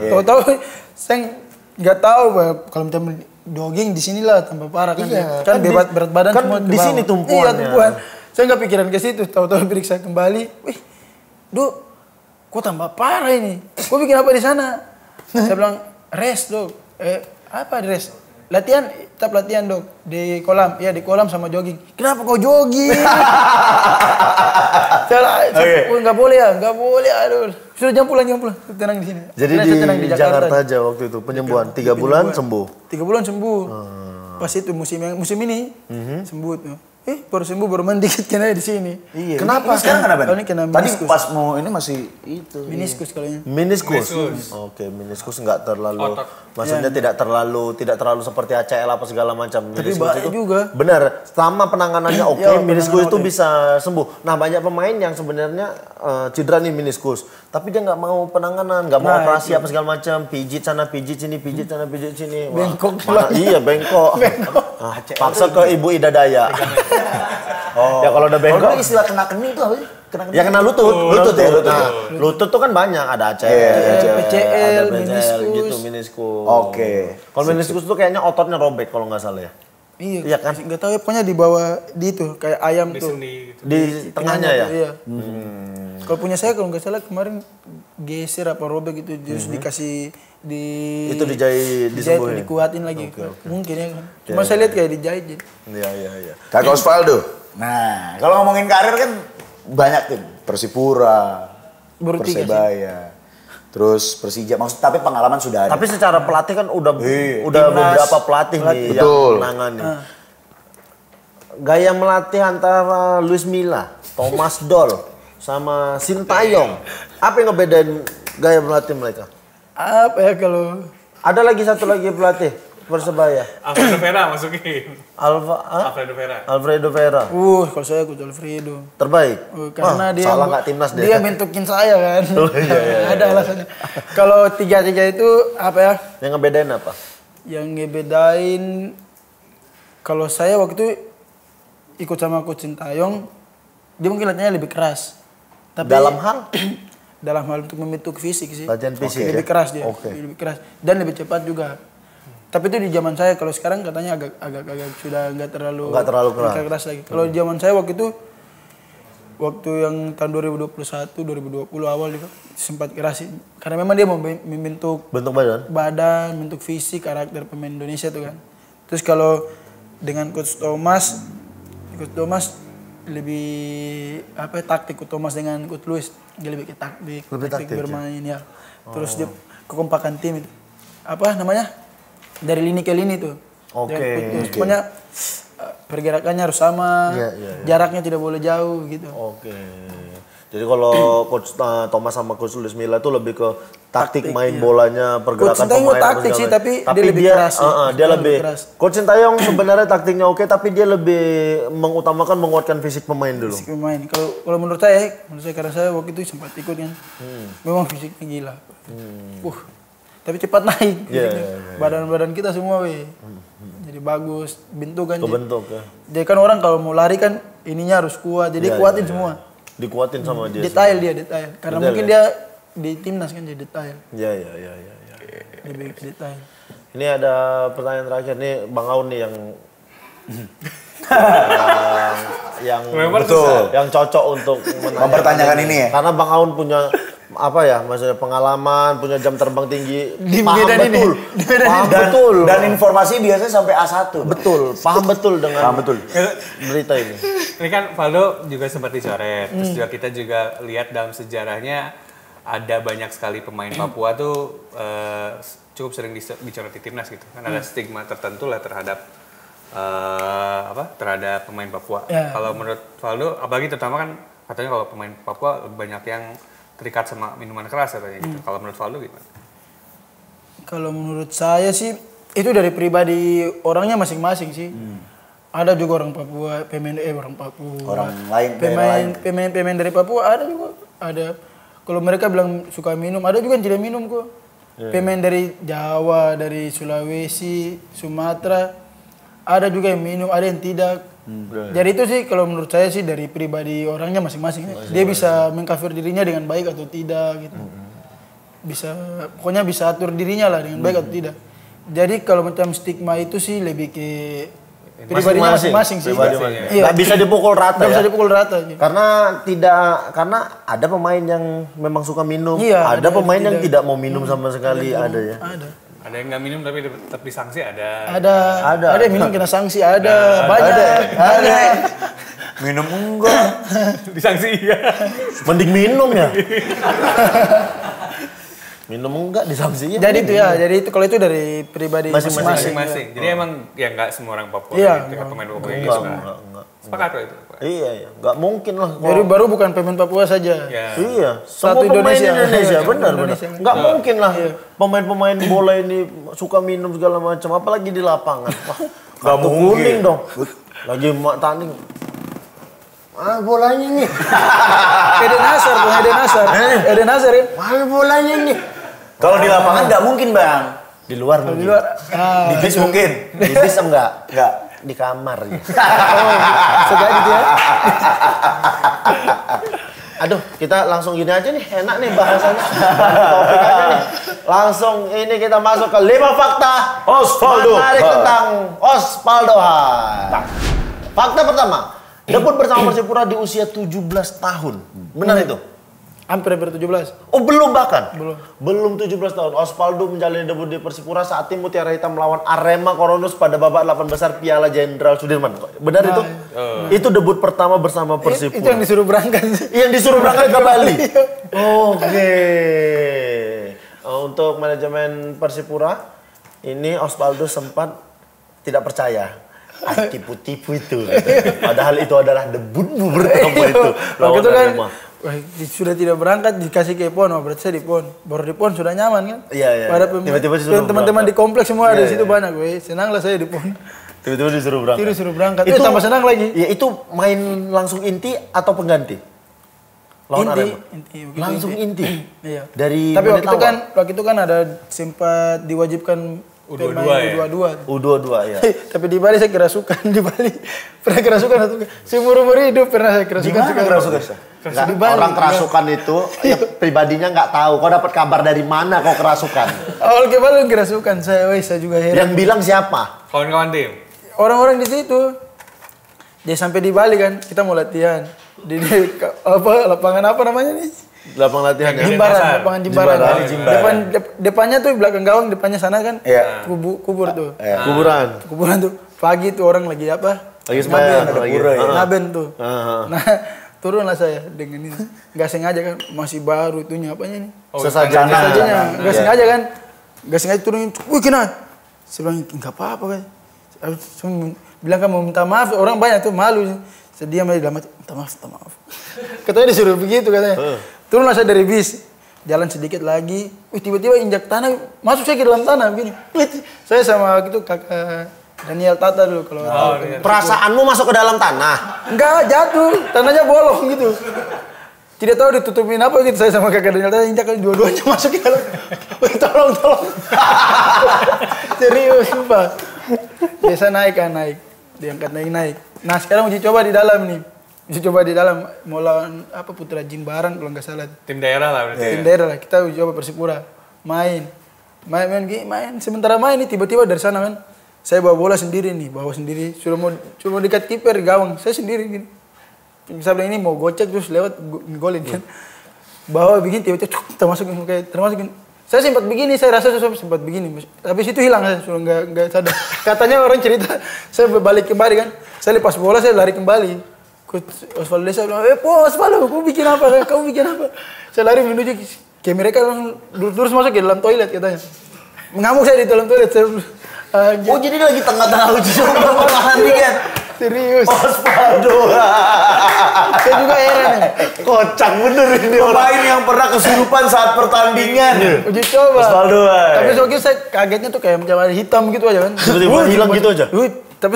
Speaker 2: Tahu-tahu saya nggak tahu bahwa kalau misalnya jogging di sinilah tambah parah kan. Kan berat badan
Speaker 1: kan
Speaker 2: semua ke
Speaker 1: di
Speaker 2: bawah.
Speaker 1: sini tumpuannya.
Speaker 2: Iya, tumpuan. Saya nggak pikiran ke situ, tahu-tahu periksa kembali. Wih, Dok, kok tambah parah ini? Kok bikin apa di sana? Saya bilang, rest dok. Apa rest? Latihan, tetap latihan dok. Di kolam, ya di kolam sama jogging. Kenapa kau jogging? Nggak boleh ya, nggak boleh. Aduh, sudah jam pulang. Tenang di sini.
Speaker 1: Jadi di Jakarta aja waktu itu penyembuhan 3 bulan sembuh.
Speaker 2: 3 bulan sembuh. Pas itu musim ini sembuh tuh. Baru sembuh, baru main dikit kena di sini.
Speaker 3: Iya.
Speaker 1: Kenapa?
Speaker 3: Sekarang kenapa?
Speaker 2: Ini kena
Speaker 3: Tadi
Speaker 2: meniskus.
Speaker 3: pas mau ini masih itu.
Speaker 2: Meniskus kalinya.
Speaker 1: Meniskus. Oke, meniskus nggak terlalu, maksudnya tidak terlalu seperti ACL apa segala macam.
Speaker 2: Tapi bahaya juga.
Speaker 1: Benar, selama penanganannya meniskus itu bisa sembuh. Nah banyak pemain yang sebenarnya cedera nih meniskus, tapi dia nggak mau penanganan, nggak mau operasi apa segala macam, pijit sana, pijit sini, pijit sana, pijit sini.
Speaker 2: Bengkok.
Speaker 1: Iya bengkok. Paksa ke ibu Ida Daya. Ya kalau udah bengkok.
Speaker 3: Kalau istilah kena keni itu apa sih?
Speaker 1: Ya kena lutut. Lutut tuh kan banyak, ada ACL,
Speaker 2: PCL,
Speaker 1: ada
Speaker 2: meniskus.
Speaker 1: gitu, meniskus.
Speaker 3: Oke.
Speaker 1: Kalau meniskus tuh kayaknya ototnya robek kalau nggak salah ya.
Speaker 2: Iya
Speaker 1: kan?
Speaker 2: Nggak tahu ya, pokoknya di bawah di itu kayak ayam
Speaker 4: Di
Speaker 2: tuh.
Speaker 4: sendi gitu.
Speaker 1: Di tengahnya ya.
Speaker 2: Iya. Kalau punya saya kalau nggak salah kemarin geser apa robek gitu, terus dikasih
Speaker 1: Itu dijahit, disembuhin.
Speaker 2: dikuatin lagi. Mungkin ya kan. Cuma saya lihat kayak dijahit gitu.
Speaker 1: Iya.
Speaker 3: Kakak Osvaldo. Nah, kalau ngomongin karir kan banyak tim. Persipura,
Speaker 2: Baru 3 sih.
Speaker 3: Persebaya, terus Persija. Tapi pengalaman sudah ada.
Speaker 1: Tapi secara pelatih kan udah
Speaker 3: Timnas.
Speaker 1: beberapa pelatih nih yang menangani. Gaya melatih antara Luis Milla, Thomas Doll, sama Sintayong. Apa yang ngebedain gaya melatih mereka?
Speaker 2: Apa ya kalau
Speaker 1: Ada lagi satu lagi pelatih Persebaya.
Speaker 4: Alfredo Vera masukin.
Speaker 1: Alfredo Vera.
Speaker 2: kalau saya Coach Alfredo.
Speaker 1: Terbaik.
Speaker 2: Karena dia
Speaker 1: salah nggak timnas deh.
Speaker 2: Dia bentukin saya kan.
Speaker 1: Iya.
Speaker 2: Ada alasannya. Kalau 3-3 itu apa ya?
Speaker 1: Yang ngebedain apa?
Speaker 2: Yang ngebedain kalau saya waktu itu ikut sama Coach Sintayong, dia mungkin latihannya lebih keras. Tapi
Speaker 1: Dalam hal?
Speaker 2: dalam hal untuk membentuk fisik sih.
Speaker 1: Latihan fisik
Speaker 2: lebih
Speaker 1: ya?
Speaker 2: keras dia.
Speaker 1: Oke.
Speaker 2: Lebih keras dan lebih cepat juga. Tapi itu di zaman saya, kalau sekarang katanya agak sudah nggak terlalu keras lagi. Kalau di zaman saya waktu yang tahun 2021, 2020 awal juga sempat keras sih. Karena memang dia mau membentuk
Speaker 1: Bentuk
Speaker 2: badan, bentuk fisik, karakter pemain Indonesia tuh kan. Terus kalau dengan Coach Thomas lebih taktik. Coach Thomas dengan Coach Luis dia lebih ke taktik bermain ya. Terus dia kekompakan tim itu. Apa namanya? Dari lini ke lini tuh. Pokoknya pergerakannya harus sama, jaraknya tidak boleh jauh gitu.
Speaker 1: Jadi kalau Coach Thomas sama Coach Luis Milla itu lebih ke taktik main bolanya, pergerakan
Speaker 2: Coach Sintayong
Speaker 1: pemain.
Speaker 2: taktik sih, tapi dia lebih keras.
Speaker 1: Dia lebih keras. Coach Sintayong sebenarnya taktiknya oke, tapi dia lebih mengutamakan menguatkan fisik pemain dulu.
Speaker 2: Fisik pemain. Kalau menurut saya karena saya waktu itu sempat ikut kan, memang fisiknya gila. Tapi cepat naik. Badan-badan kita semua jadi bagus, bentukan.
Speaker 1: Kebentuk ya.
Speaker 2: Jadi kan orang kalau mau lari kan ininya harus kuat, jadi kuatin semua.
Speaker 1: Dikuatin sama dia.
Speaker 2: Detail. Karena mungkin dia di timnas kan jadi detail.
Speaker 1: Iya.
Speaker 2: Lebih detail.
Speaker 1: Ini ada pertanyaan terakhir nih Bang Aun nih yang
Speaker 3: betul,
Speaker 1: yang cocok untuk
Speaker 3: mempertanyakan ini ya.
Speaker 1: Karena Bang Aun punya maksudnya pengalaman, punya jam terbang tinggi,
Speaker 2: paham
Speaker 1: betul.
Speaker 3: Dan informasi biasanya sampai A1.
Speaker 1: Betul, paham betul dengan berita ini.
Speaker 4: Ini kan Valdo juga sempat dicoret, terus juga kita juga lihat dalam sejarahnya ada banyak sekali pemain Papua tuh cukup sering dicoret di timnas gitu. Kan ada stigma tertentu lah terhadap terhadap pemain Papua. Kalau menurut Valdo, apalagi terutama kan katanya kalau pemain Papua banyak yang terikat sama minuman keras katanya gitu. Kalau menurut Valdo gimana?
Speaker 2: Kalau menurut saya sih itu dari pribadi orangnya masing-masing sih. Ada juga orang Papua, orang Papua.
Speaker 3: Orang lain, daerah lain.
Speaker 2: Pemain dari Papua ada juga. Ada. Kalau mereka bilang suka minum, ada juga yang tidak minum kok. Pemain dari Jawa, dari Sulawesi, Sumatera, ada juga yang minum, ada yang tidak. Jadi itu sih kalau menurut saya sih dari pribadi orangnya masing-masing. Dia bisa mengkafir dirinya dengan baik atau tidak gitu. Pokoknya bisa atur dirinya lah dengan baik atau tidak. Jadi kalau macam stigma itu sih lebih ke pribadinya masing-masing sih.
Speaker 1: Nggak bisa dipukul rata.
Speaker 2: Nggak bisa dipukul rata.
Speaker 1: Karena ada pemain yang memang suka minum,
Speaker 2: Iya,
Speaker 1: ada pemain yang tidak mau minum sama sekali, ada ya.
Speaker 4: Ada yang nggak minum tapi tetap disanksi ada.
Speaker 2: Ada yang minum kena sanksi ada. Banyak. Ada.
Speaker 3: Minum enggak.
Speaker 4: Disanksi iya.
Speaker 1: Mending minum ya. Minum enggak disanksinya.
Speaker 2: Jadi itu ya, kalau itu dari pribadi masing-masing.
Speaker 4: Jadi emang ya nggak semua orang Papua
Speaker 2: Iya,
Speaker 4: pemain Papua yang suka.
Speaker 1: Enggak.
Speaker 4: Sepakat kok itu.
Speaker 1: Iya, nggak mungkin lah.
Speaker 2: Jadi baru bukan pemain Papua saja.
Speaker 4: Ya.
Speaker 1: Iya,
Speaker 2: Satu
Speaker 1: semua pemain
Speaker 2: Indonesia.
Speaker 1: benar. Nggak mungkin lah
Speaker 2: Iya.
Speaker 1: pemain-pemain bola ini suka minum segala macam, apalagi di lapangan. Wah,
Speaker 3: Nggak
Speaker 1: kartu
Speaker 3: mungkin.
Speaker 1: kuning dong. Lagi tanding. Bolanya nih.
Speaker 2: Eden Hazard ya.
Speaker 1: Mana bolanya nih?
Speaker 3: Kalau di lapangan nggak mungkin bang.
Speaker 1: Di luar mungkin.
Speaker 2: Di luar.
Speaker 3: Di bis mungkin.
Speaker 1: Di bis enggak?
Speaker 3: Nggak.
Speaker 1: Di kamar ya.
Speaker 2: Sudah gitu ya.
Speaker 1: Aduh, kita langsung gini aja nih, enak nih bahasanya. Topik aja nih. Langsung ini kita masuk ke 5 fakta
Speaker 3: Osvaldo.
Speaker 1: menarik tentang Osvaldo Hai. Fakta pertama, debut bersama Persipura di usia 17 tahun. Benar itu?
Speaker 2: Hampir 17.
Speaker 1: Oh, belum bahkan?
Speaker 2: Belum.
Speaker 1: Belum 17 tahun. Osvaldo menjalani debut di Persipura saat tim Mutiara Hitam melawan Arema Koronus pada babak 8 besar Piala Jenderal Sudirman. Benar itu? Itu debut pertama bersama Persipura.
Speaker 2: Itu yang disuruh berangkat.
Speaker 1: Yang disuruh berangkat ke Bali. Oke. Untuk manajemen Persipura, ini Osvaldo sempat tidak percaya. Tipu-tipu itu. Padahal itu adalah debutmu pertama itu.
Speaker 2: Waktu itu kan, sudah tidak berangkat dikasih ke PON, berarti saya di PON. Baru di PON sudah nyaman kan?
Speaker 1: Iya. Tiba-tiba disuruh
Speaker 2: teman-teman di kompleks semua ada di situ banyak, senang lah saya di PON.
Speaker 1: Tiba-tiba disuruh berangkat.
Speaker 2: Itu disuruh berangkat. Itu tambah senang lagi.
Speaker 1: Ya itu main langsung inti atau pengganti? Lawan Arema.
Speaker 2: Inti.
Speaker 1: Langsung inti.
Speaker 2: Iya.
Speaker 1: Dari
Speaker 2: tapi
Speaker 1: menit
Speaker 2: waktu itu kan ada sempat diwajibkan
Speaker 4: U22
Speaker 2: pemain
Speaker 4: ya?
Speaker 1: U22 ya.
Speaker 2: Tapi di Bali saya kerasukan di Bali. Pernah kerasukan atau seumur-umur hidup pernah saya kerasukan.
Speaker 1: Di mana kerasukan?
Speaker 2: Di Bali.
Speaker 1: Orang kerasukan itu ya pribadinya nggak tahu. Kau dapat kabar dari mana kau kerasukan?
Speaker 2: Awal ke Bali kerasukan saya juga heran.
Speaker 1: Yang bilang siapa?
Speaker 4: Kawan-kawan tim.
Speaker 2: Orang-orang di situ. Dia sampai di Bali kan, kita mau latihan. Di lapangan apa namanya nih?
Speaker 1: Lapangan latihan ya.
Speaker 2: Lapangan Jimbaran. Depannya tuh belakang gawang, depannya sana kan kubur tuh. Kuburan tuh. Pagi tuh orang lagi apa?
Speaker 1: Lagi sembahyang,
Speaker 2: Naben tuh. Nah, turunlah saya dengan ini. Gak sengaja kan, masih baru itunya apanya nih?
Speaker 1: Sesajanya.
Speaker 2: Gak sengaja kan? Gak sengaja turunin. Wih kena. Saya bilang nggak apa-apa kan. Bilang kan mau minta maaf, orang banyak tuh malu. Saya diam aja dalam hati, minta maaf. Katanya disuruh begitu katanya. Turunlah saya dari bis, jalan sedikit lagi, tiba-tiba injak tanah, masuk saya ke dalam tanah begini. Saya sama gitu kakak Daniel Tata dulu kalau
Speaker 1: Perasaanmu masuk ke dalam tanah?
Speaker 2: Enggak, jatuh, tanahnya bolong gitu. Tidak tahu ditutupin apa gitu, saya sama kakak Daniel Tata injak dua-duanya masuk ke dalam. Tolong. Serius, sumpah. Biasa naik, diangkat naik. Nah sekarang uji coba di dalam nih. Mau lawan Putra Jimbaran kalau nggak salah.
Speaker 4: Tim daerah lah berarti.
Speaker 2: Tim daerah lah, kita uji coba Persipura. Main. Sementara main nih tiba-tiba dari sana kan. Saya bawa bola sendiri. Sudah mau dekat kiper gawang, saya sendiri gini. Saya bilang ini mau gocek terus lewat golin kan. Bawa begini tiba-tiba termasukin. Saya sempat begini, saya rasa sempat begini. Habis itu hilang saya, sudah nggak sadar. Katanya orang cerita, saya balik kembali kan. Saya lepas bola, saya lari kembali. Osvaldo Desa bilang, Osvaldo, kamu bikin apa? Saya lari menuju ke mereka, langsung lurus masuk ke dalam toilet katanya. Mengamuk saya di dalam toilet.
Speaker 1: Oh jadi lagi tengah-tengah uji coba mandi kan?
Speaker 2: Serius.
Speaker 1: Osvaldo.
Speaker 2: Saya juga heran ya.
Speaker 1: Kocak bener ini orang.
Speaker 3: Pemain yang pernah kesurupan saat pertandingan.
Speaker 2: Uji coba.
Speaker 1: Osvaldo.
Speaker 2: Tapi soalnya saya kagetnya tuh kayak macam ada hitam gitu aja kan.
Speaker 1: Tiba-tiba hilang gitu aja.
Speaker 2: Tapi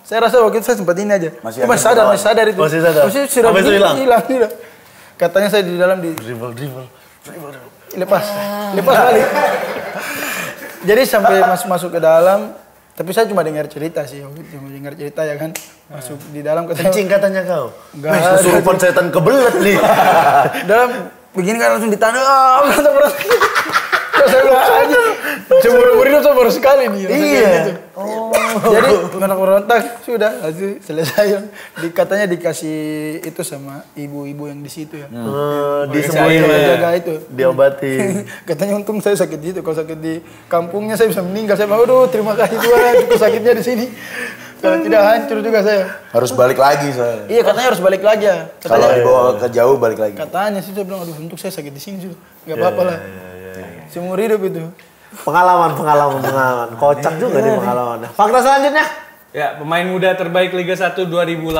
Speaker 2: saya rasa waktu itu saya sempat ini aja.
Speaker 3: Masih
Speaker 2: Masih
Speaker 3: ada
Speaker 2: sadar itu.
Speaker 1: Masih sadar.
Speaker 2: Masih sudah
Speaker 1: Sampai itu
Speaker 2: hilang.
Speaker 1: hilang?
Speaker 2: Katanya saya di dalam di
Speaker 1: Dribble.
Speaker 2: lepas balik. Jadi sampai masuk ke dalam, tapi saya cuma dengar cerita sih, cuma dengar cerita ya kan, masuk di dalam katanya.
Speaker 1: Kencing katanya kau.
Speaker 2: Enggak.
Speaker 1: Mas, kesurupan setan kebelet nih.
Speaker 2: Dalam begini kan langsung ditanam, kata berat. Terus saya bilang aja, seumur hidup saya baru sekali nih.
Speaker 1: Iya.
Speaker 2: Gitu. Jadi anak berontak sudah, hasil selesai. Katanya dikasih itu sama ibu-ibu yang di situ ya.
Speaker 1: Disembuhin
Speaker 2: jaga itu.
Speaker 1: Diobati.
Speaker 2: Katanya untung saya sakit di situ. Kalau sakit di kampungnya saya bisa meninggal. Saya bilang, aduh terima kasih Tuhan cukup sakitnya di sini. Kalau tidak hancur juga saya.
Speaker 3: Harus balik lagi soalnya.
Speaker 2: Iya katanya harus balik lagi ya.
Speaker 3: Kalau dibawa ke jauh balik lagi.
Speaker 2: Katanya sih saya bilang, aduh untuk saya sakit di sini sudah. Gak apa-apa lah. Seumur hidup itu.
Speaker 1: Pengalaman. Kocak juga nih pengalamannya. Fakta selanjutnya.
Speaker 4: Ya, pemain muda terbaik Liga 1 2018.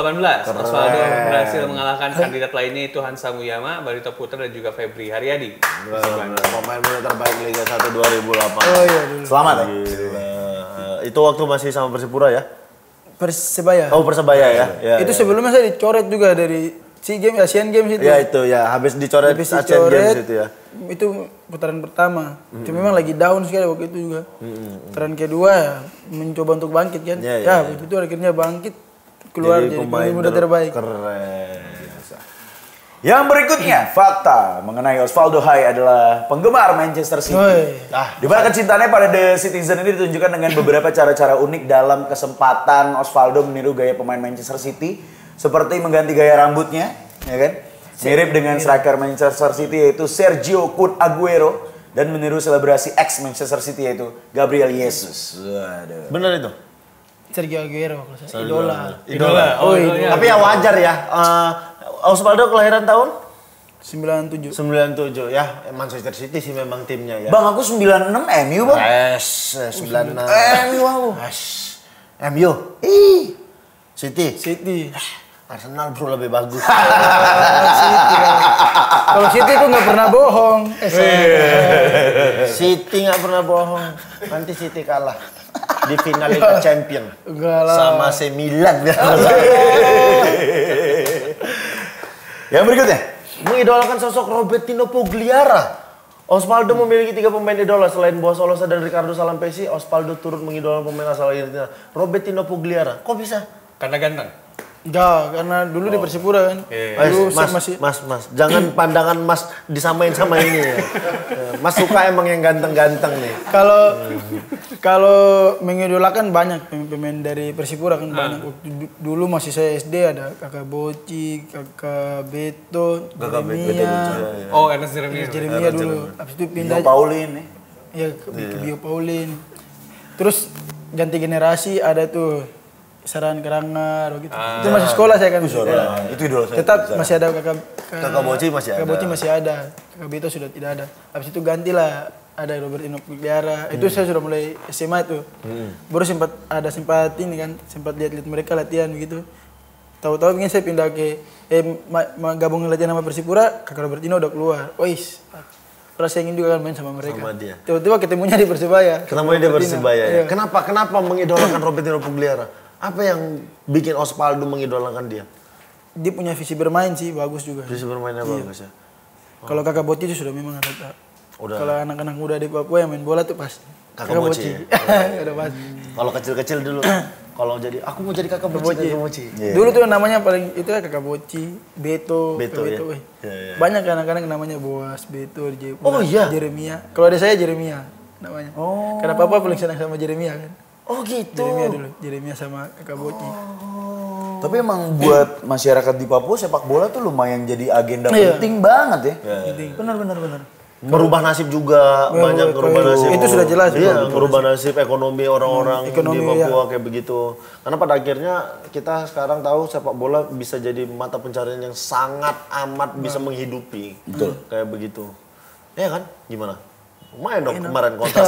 Speaker 4: Osvaldo berhasil mengalahkan kandidat lainnya itu Hansa Muyama, Barito Putra dan juga Febri Haryadi.
Speaker 1: Pemain muda terbaik Liga 1 2008.
Speaker 2: Oh iya dulu.
Speaker 3: Selamat ya.
Speaker 1: Itu waktu masih sama Persipura ya?
Speaker 2: Persebaya.
Speaker 1: Oh Persebaya ya?
Speaker 2: Itu sebelumnya saya dicoret juga dari SEA Games, Asian Games itu.
Speaker 1: Ya itu ya, habis dicoret
Speaker 2: Habis
Speaker 1: Asian Games itu ya.
Speaker 2: Itu putaran pertama. Cuma memang lagi down sekali waktu itu juga. Putaran kedua ya, mencoba untuk bangkit kan. Begitu akhirnya bangkit keluar jadi pemain muda terbaik.
Speaker 1: Keren.
Speaker 3: Yang berikutnya, fakta mengenai Osvaldo Hai adalah penggemar Manchester City. Di mana kecintaannya pada The Citizen ini ditunjukkan dengan beberapa cara-cara unik dalam kesempatan Osvaldo meniru gaya pemain Manchester City, seperti mengganti gaya rambutnya, ya kan? Mirip dengan striker Manchester City yaitu Sergio Kun Aguero dan meniru selebrasi ex Manchester City yaitu Gabriel Jesus. Waduh.
Speaker 1: Bener itu?
Speaker 2: Sergio Aguero kalau saya
Speaker 1: Idola.
Speaker 2: Oh iya.
Speaker 1: Tapi ya wajar ya. Osvaldo kelahiran tahun?
Speaker 2: 97.
Speaker 1: 97 ya. Manchester City sih memang timnya ya.
Speaker 3: Bang, aku 96 MU, Bang.
Speaker 1: 96.
Speaker 3: MU aku.
Speaker 1: MU. City. Arsenal bro lebih bagus.
Speaker 2: Kalau City tuh nggak pernah bohong.
Speaker 1: City nggak pernah bohong. Nanti City kalah di final Liga Champion sama AC Milan.
Speaker 3: Yang berikutnya,
Speaker 1: mengidolakan sosok Robertino Pugliara. Osvaldo memiliki 3 pemain idola selain Boas Olosa dan Ricardo Salampesi. Osvaldo turut mengidolakan pemain asal Argentina, Robertino Pugliara. Kok bisa?
Speaker 4: Karena ganteng.
Speaker 2: Enggak, karena dulu di Persipura kan. Dulu
Speaker 1: Mas, jangan pandangan Mas disamain sama ini ya. Mas suka emang yang ganteng-ganteng nih.
Speaker 2: Kalau mengidolakan banyak pemain dari Persipura kan banyak. Dulu masih saya SD ada Kakak Boci, Kakak Beto, Jeremia.
Speaker 4: Oh, Ernest Jeremia.
Speaker 2: Jeremia dulu. Habis itu pindah
Speaker 3: Paulin nih.
Speaker 2: Ya ke Bio Paulin. Terus ganti generasi ada tuh Saran Kerangar gitu. Itu masih sekolah saya kan.
Speaker 3: Itu idola saya.
Speaker 2: Tetap masih ada Kakak
Speaker 1: Boci masih ada.
Speaker 2: Kakak Boci masih ada. Kakak Beto sudah tidak ada. Habis itu gantilah ada Robertino Pugliara. Itu saya sudah mulai SMA itu. Baru sempat ini kan, sempat lihat mereka latihan begitu. Tahu-tahu ingin saya pindah ke gabung latihan sama Persipura, Kakak Robertino udah keluar. Ois. Rasa ingin juga kan main sama mereka.
Speaker 1: Sama dia.
Speaker 2: Tiba-tiba ketemunya di Persibaya.
Speaker 1: Ketemunya di Persibaya ya.
Speaker 2: Iya.
Speaker 1: Kenapa mengidolakan Robertino Pugliara? Apa yang bikin Osvaldo mengidolakan dia?
Speaker 2: Dia punya visi bermain sih bagus juga.
Speaker 1: Visi bermainnya bagus ya.
Speaker 2: Kalau Kakak Boci itu sudah memang ada.
Speaker 1: Udah.
Speaker 2: Kalau anak-anak muda di Papua yang main bola tuh pas.
Speaker 1: Kakak Boci.
Speaker 2: Udah pas.
Speaker 1: Kalau kecil-kecil dulu, kalau jadi aku mau jadi Kakak Boci.
Speaker 2: Dulu tuh namanya paling itu ya Kakak Boci, Beto
Speaker 1: ya.
Speaker 2: weh.
Speaker 1: Ya.
Speaker 2: Banyak anak-anak namanya Boas, Beto, Jeremia. Kalau ada saya Jeremia namanya. Karena papa paling senang sama Jeremia kan.
Speaker 1: Oh gitu.
Speaker 2: Jeremia dulu, Jeremia sama Kakak Boci.
Speaker 3: Tapi emang buat masyarakat di Papua sepak bola tuh lumayan jadi agenda penting banget ya. Benar.
Speaker 1: Merubah nasib juga, banyak merubah nasib.
Speaker 2: Itu sudah jelas.
Speaker 1: Iya, merubah nasib ekonomi orang-orang di Papua kayak begitu. Karena pada akhirnya kita sekarang tahu sepak bola bisa jadi mata pencarian yang sangat amat bisa menghidupi. Betul. Kayak begitu. Iya kan? Gimana? Lumayan dong kemarin kontrak.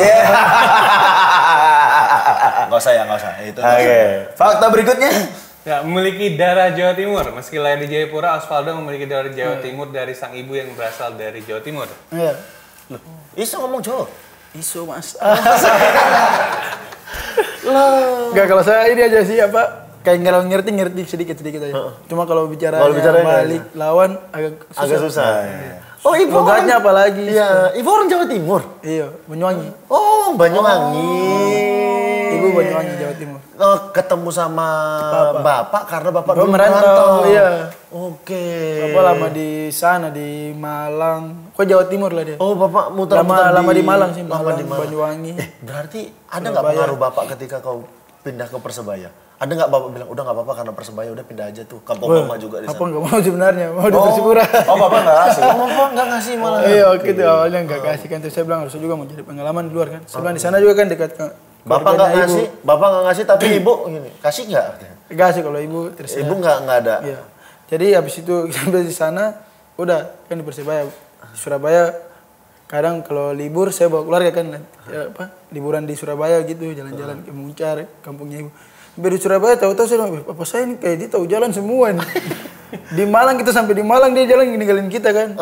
Speaker 1: Nggak usah. Itu.
Speaker 3: Oke. Fakta berikutnya.
Speaker 4: Ya, memiliki darah Jawa Timur. Meski lahir di Jayapura, Osvaldo memiliki darah Jawa Timur dari sang ibu yang berasal dari Jawa Timur.
Speaker 2: Iya.
Speaker 1: Iso ngomong Jawa.
Speaker 2: Isu mas. Enggak, kalau saya ini aja sih apa kayak ngerti sedikit aja. Cuma kalau bicara balik lawan agak susah.
Speaker 1: Oh, ibu
Speaker 2: logatnya apalagi?
Speaker 1: Iya, ibu orang Jawa Timur.
Speaker 2: Iya, Banyuwangi.
Speaker 1: Oh, Banyuwangi.
Speaker 2: Ibu Banyuwangi Jawa Timur.
Speaker 1: Oh, ketemu sama bapak karena bapak dulu
Speaker 2: merantau. Iya.
Speaker 1: Oke.
Speaker 2: Bapak lama di sana di Malang. Kok Jawa Timur lah dia.
Speaker 1: Oh, bapak muter-muter
Speaker 2: lama di Malang sih,
Speaker 1: lama di Malang.
Speaker 2: Banyuwangi.
Speaker 1: Berarti ada nggak pengaruh bapak ketika kau pindah ke Persebaya? Ada nggak bapak bilang udah nggak apa-apa karena Persebaya udah pindah aja tuh. Kampung mama juga di sana.
Speaker 2: Apa nggak mau sebenarnya? Mau di Persipura.
Speaker 3: Oh, bapak nggak kasih.
Speaker 1: Bapak nggak ngasih malah.
Speaker 2: Iya, waktu itu awalnya nggak kasih kan. Terus saya bilang harus juga mau jadi pengalaman di luar kan. Saya di sana juga kan dekat ke
Speaker 1: Bapak nggak ngasih tapi ibu gini, kasih nggak?
Speaker 2: Kasih kalau ibu terserah.
Speaker 1: Ibu nggak ada.
Speaker 2: Iya. Jadi habis itu sampai di sana udah kan di Persebaya. Di Surabaya kadang kalau libur saya bawa keluarga kan ya, liburan di Surabaya gitu, jalan-jalan ke Muncar, kampungnya ibu. Di Surabaya tahu-tahu saya bilang, "Papa saya ini kayak dia tahu jalan semua nih." Di Malang kita sampai di Malang dia jalan ninggalin kita kan.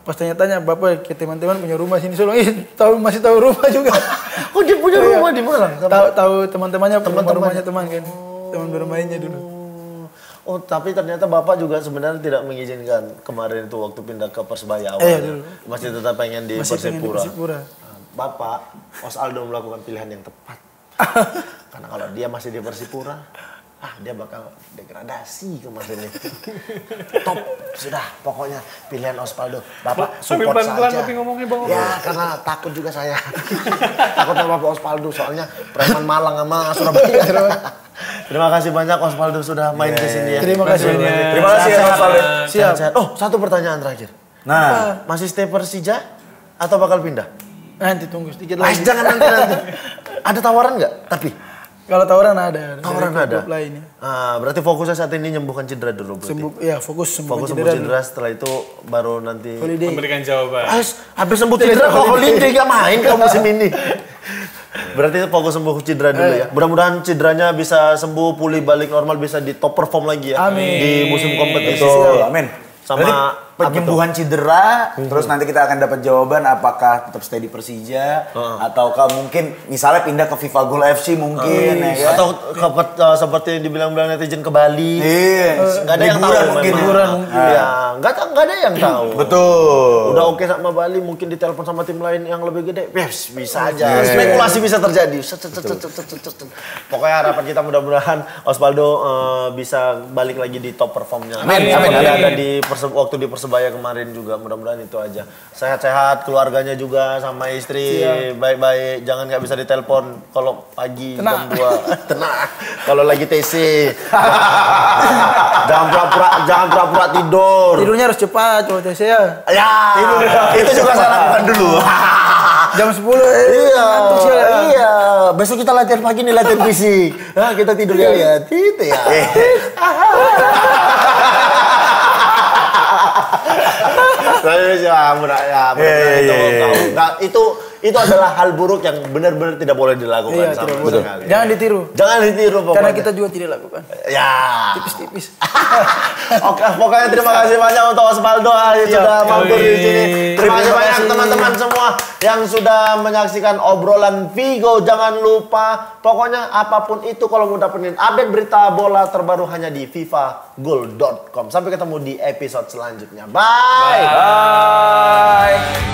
Speaker 2: Pas tanya-tanya bapak ke teman-teman punya rumah sini Solo, masih tahu rumah juga.
Speaker 1: Oh, dia punya rumah di Malang.
Speaker 2: Tahu teman-temannya rumahnya teman kan. Teman bermainnya dulu.
Speaker 1: Oh, tapi ternyata bapak juga sebenarnya tidak mengizinkan kemarin itu waktu pindah ke Persebaya awal.
Speaker 2: Dulu.
Speaker 1: Masih tetap pengen di Persipura.
Speaker 2: Persipura.
Speaker 1: Bapak Osvaldo melakukan pilihan yang tepat. Karena kalau dia masih di Persipura, dia bakal degradasi kemarin ini. Top, sudah pokoknya pilihan Osvaldo. Bapak support saja.
Speaker 4: Tapi ngomongnya Bang.
Speaker 1: Ya, karena takut juga saya. Takut sama Bapak Osvaldo, soalnya preman Malang sama Surabaya. Terima kasih banyak Osvaldo sudah main ke sini ya.
Speaker 2: Terima kasih.
Speaker 3: Terima kasih ya Osvaldo.
Speaker 1: Siap. Oh, satu pertanyaan terakhir.
Speaker 3: Nah,
Speaker 1: Masih stay Persija atau bakal pindah?
Speaker 2: Nanti tunggu sedikit lagi.
Speaker 1: Jangan nanti. Ada tawaran nggak? Tapi
Speaker 2: kalau tawaran ada.
Speaker 1: tawaran ada.
Speaker 2: Lainnya.
Speaker 1: Berarti fokusnya saat ini nyembuhkan cedera dulu berarti.
Speaker 2: Fokus sembuh
Speaker 1: cedera, setelah itu baru nanti
Speaker 4: Memberikan jawaban.
Speaker 1: habis sembuh cedera kok holiday nggak main ke musim ini. Berarti fokus sembuh cedera dulu ya. Mudah-mudahan cederanya bisa sembuh, pulih balik normal, bisa di top perform lagi ya.
Speaker 2: Amin.
Speaker 1: Di musim kompetisi.
Speaker 3: betul. Amin.
Speaker 1: Sama
Speaker 3: penyembuhan cedera, terus nanti kita akan dapat jawaban apakah tetap stay di Persija ataukah mungkin misalnya pindah ke FIFA Goal FC mungkin ya kan?
Speaker 1: Atau seperti yang dibilang-bilang netizen ke Bali.
Speaker 3: Iya,
Speaker 1: Nggak ada yang tahu
Speaker 3: mungkin.
Speaker 1: liburan mungkin. Ya, nggak ada yang tahu.
Speaker 3: Betul.
Speaker 1: Udah oke sama Bali, mungkin ditelepon sama tim lain yang lebih gede. Yes, bisa aja. Spekulasi bisa terjadi. Pokoknya harapan kita mudah-mudahan Osvaldo bisa balik lagi di top performnya.
Speaker 3: Amin.
Speaker 1: Ada di waktu di Persebaya kemarin juga, mudah-mudahan itu aja. Sehat-sehat, keluarganya juga sama istri baik-baik. Jangan nggak bisa ditelepon kalau pagi jam 2. Tenang. Kalau lagi TC. Jangan pura-pura tidur.
Speaker 2: Tidurnya harus cepat kalau TC ya.
Speaker 1: Ya, itu juga saya lakukan dulu.
Speaker 2: Jam 10
Speaker 1: Iya. Besok kita latihan pagi nih, latihan fisik. Nah, kita tidur ya. Gitu ya. Itu adalah hal buruk yang benar-benar tidak boleh dilakukan sama sekali.
Speaker 2: Jangan ditiru.
Speaker 1: Jangan ditiru pokoknya.
Speaker 2: Karena kita juga tidak lakukan.
Speaker 1: Ya.
Speaker 2: Tipis-tipis.
Speaker 1: Oke, pokoknya terima kasih banyak untuk Osvaldo yang sudah mampir di sini. Terima kasih banyak teman-teman semua yang sudah menyaksikan obrolan Vigo. Jangan lupa, pokoknya apapun itu kalau mau dapetin update berita bola terbaru hanya di fifagol.com. Sampai ketemu di episode selanjutnya. Bye.
Speaker 3: Bye.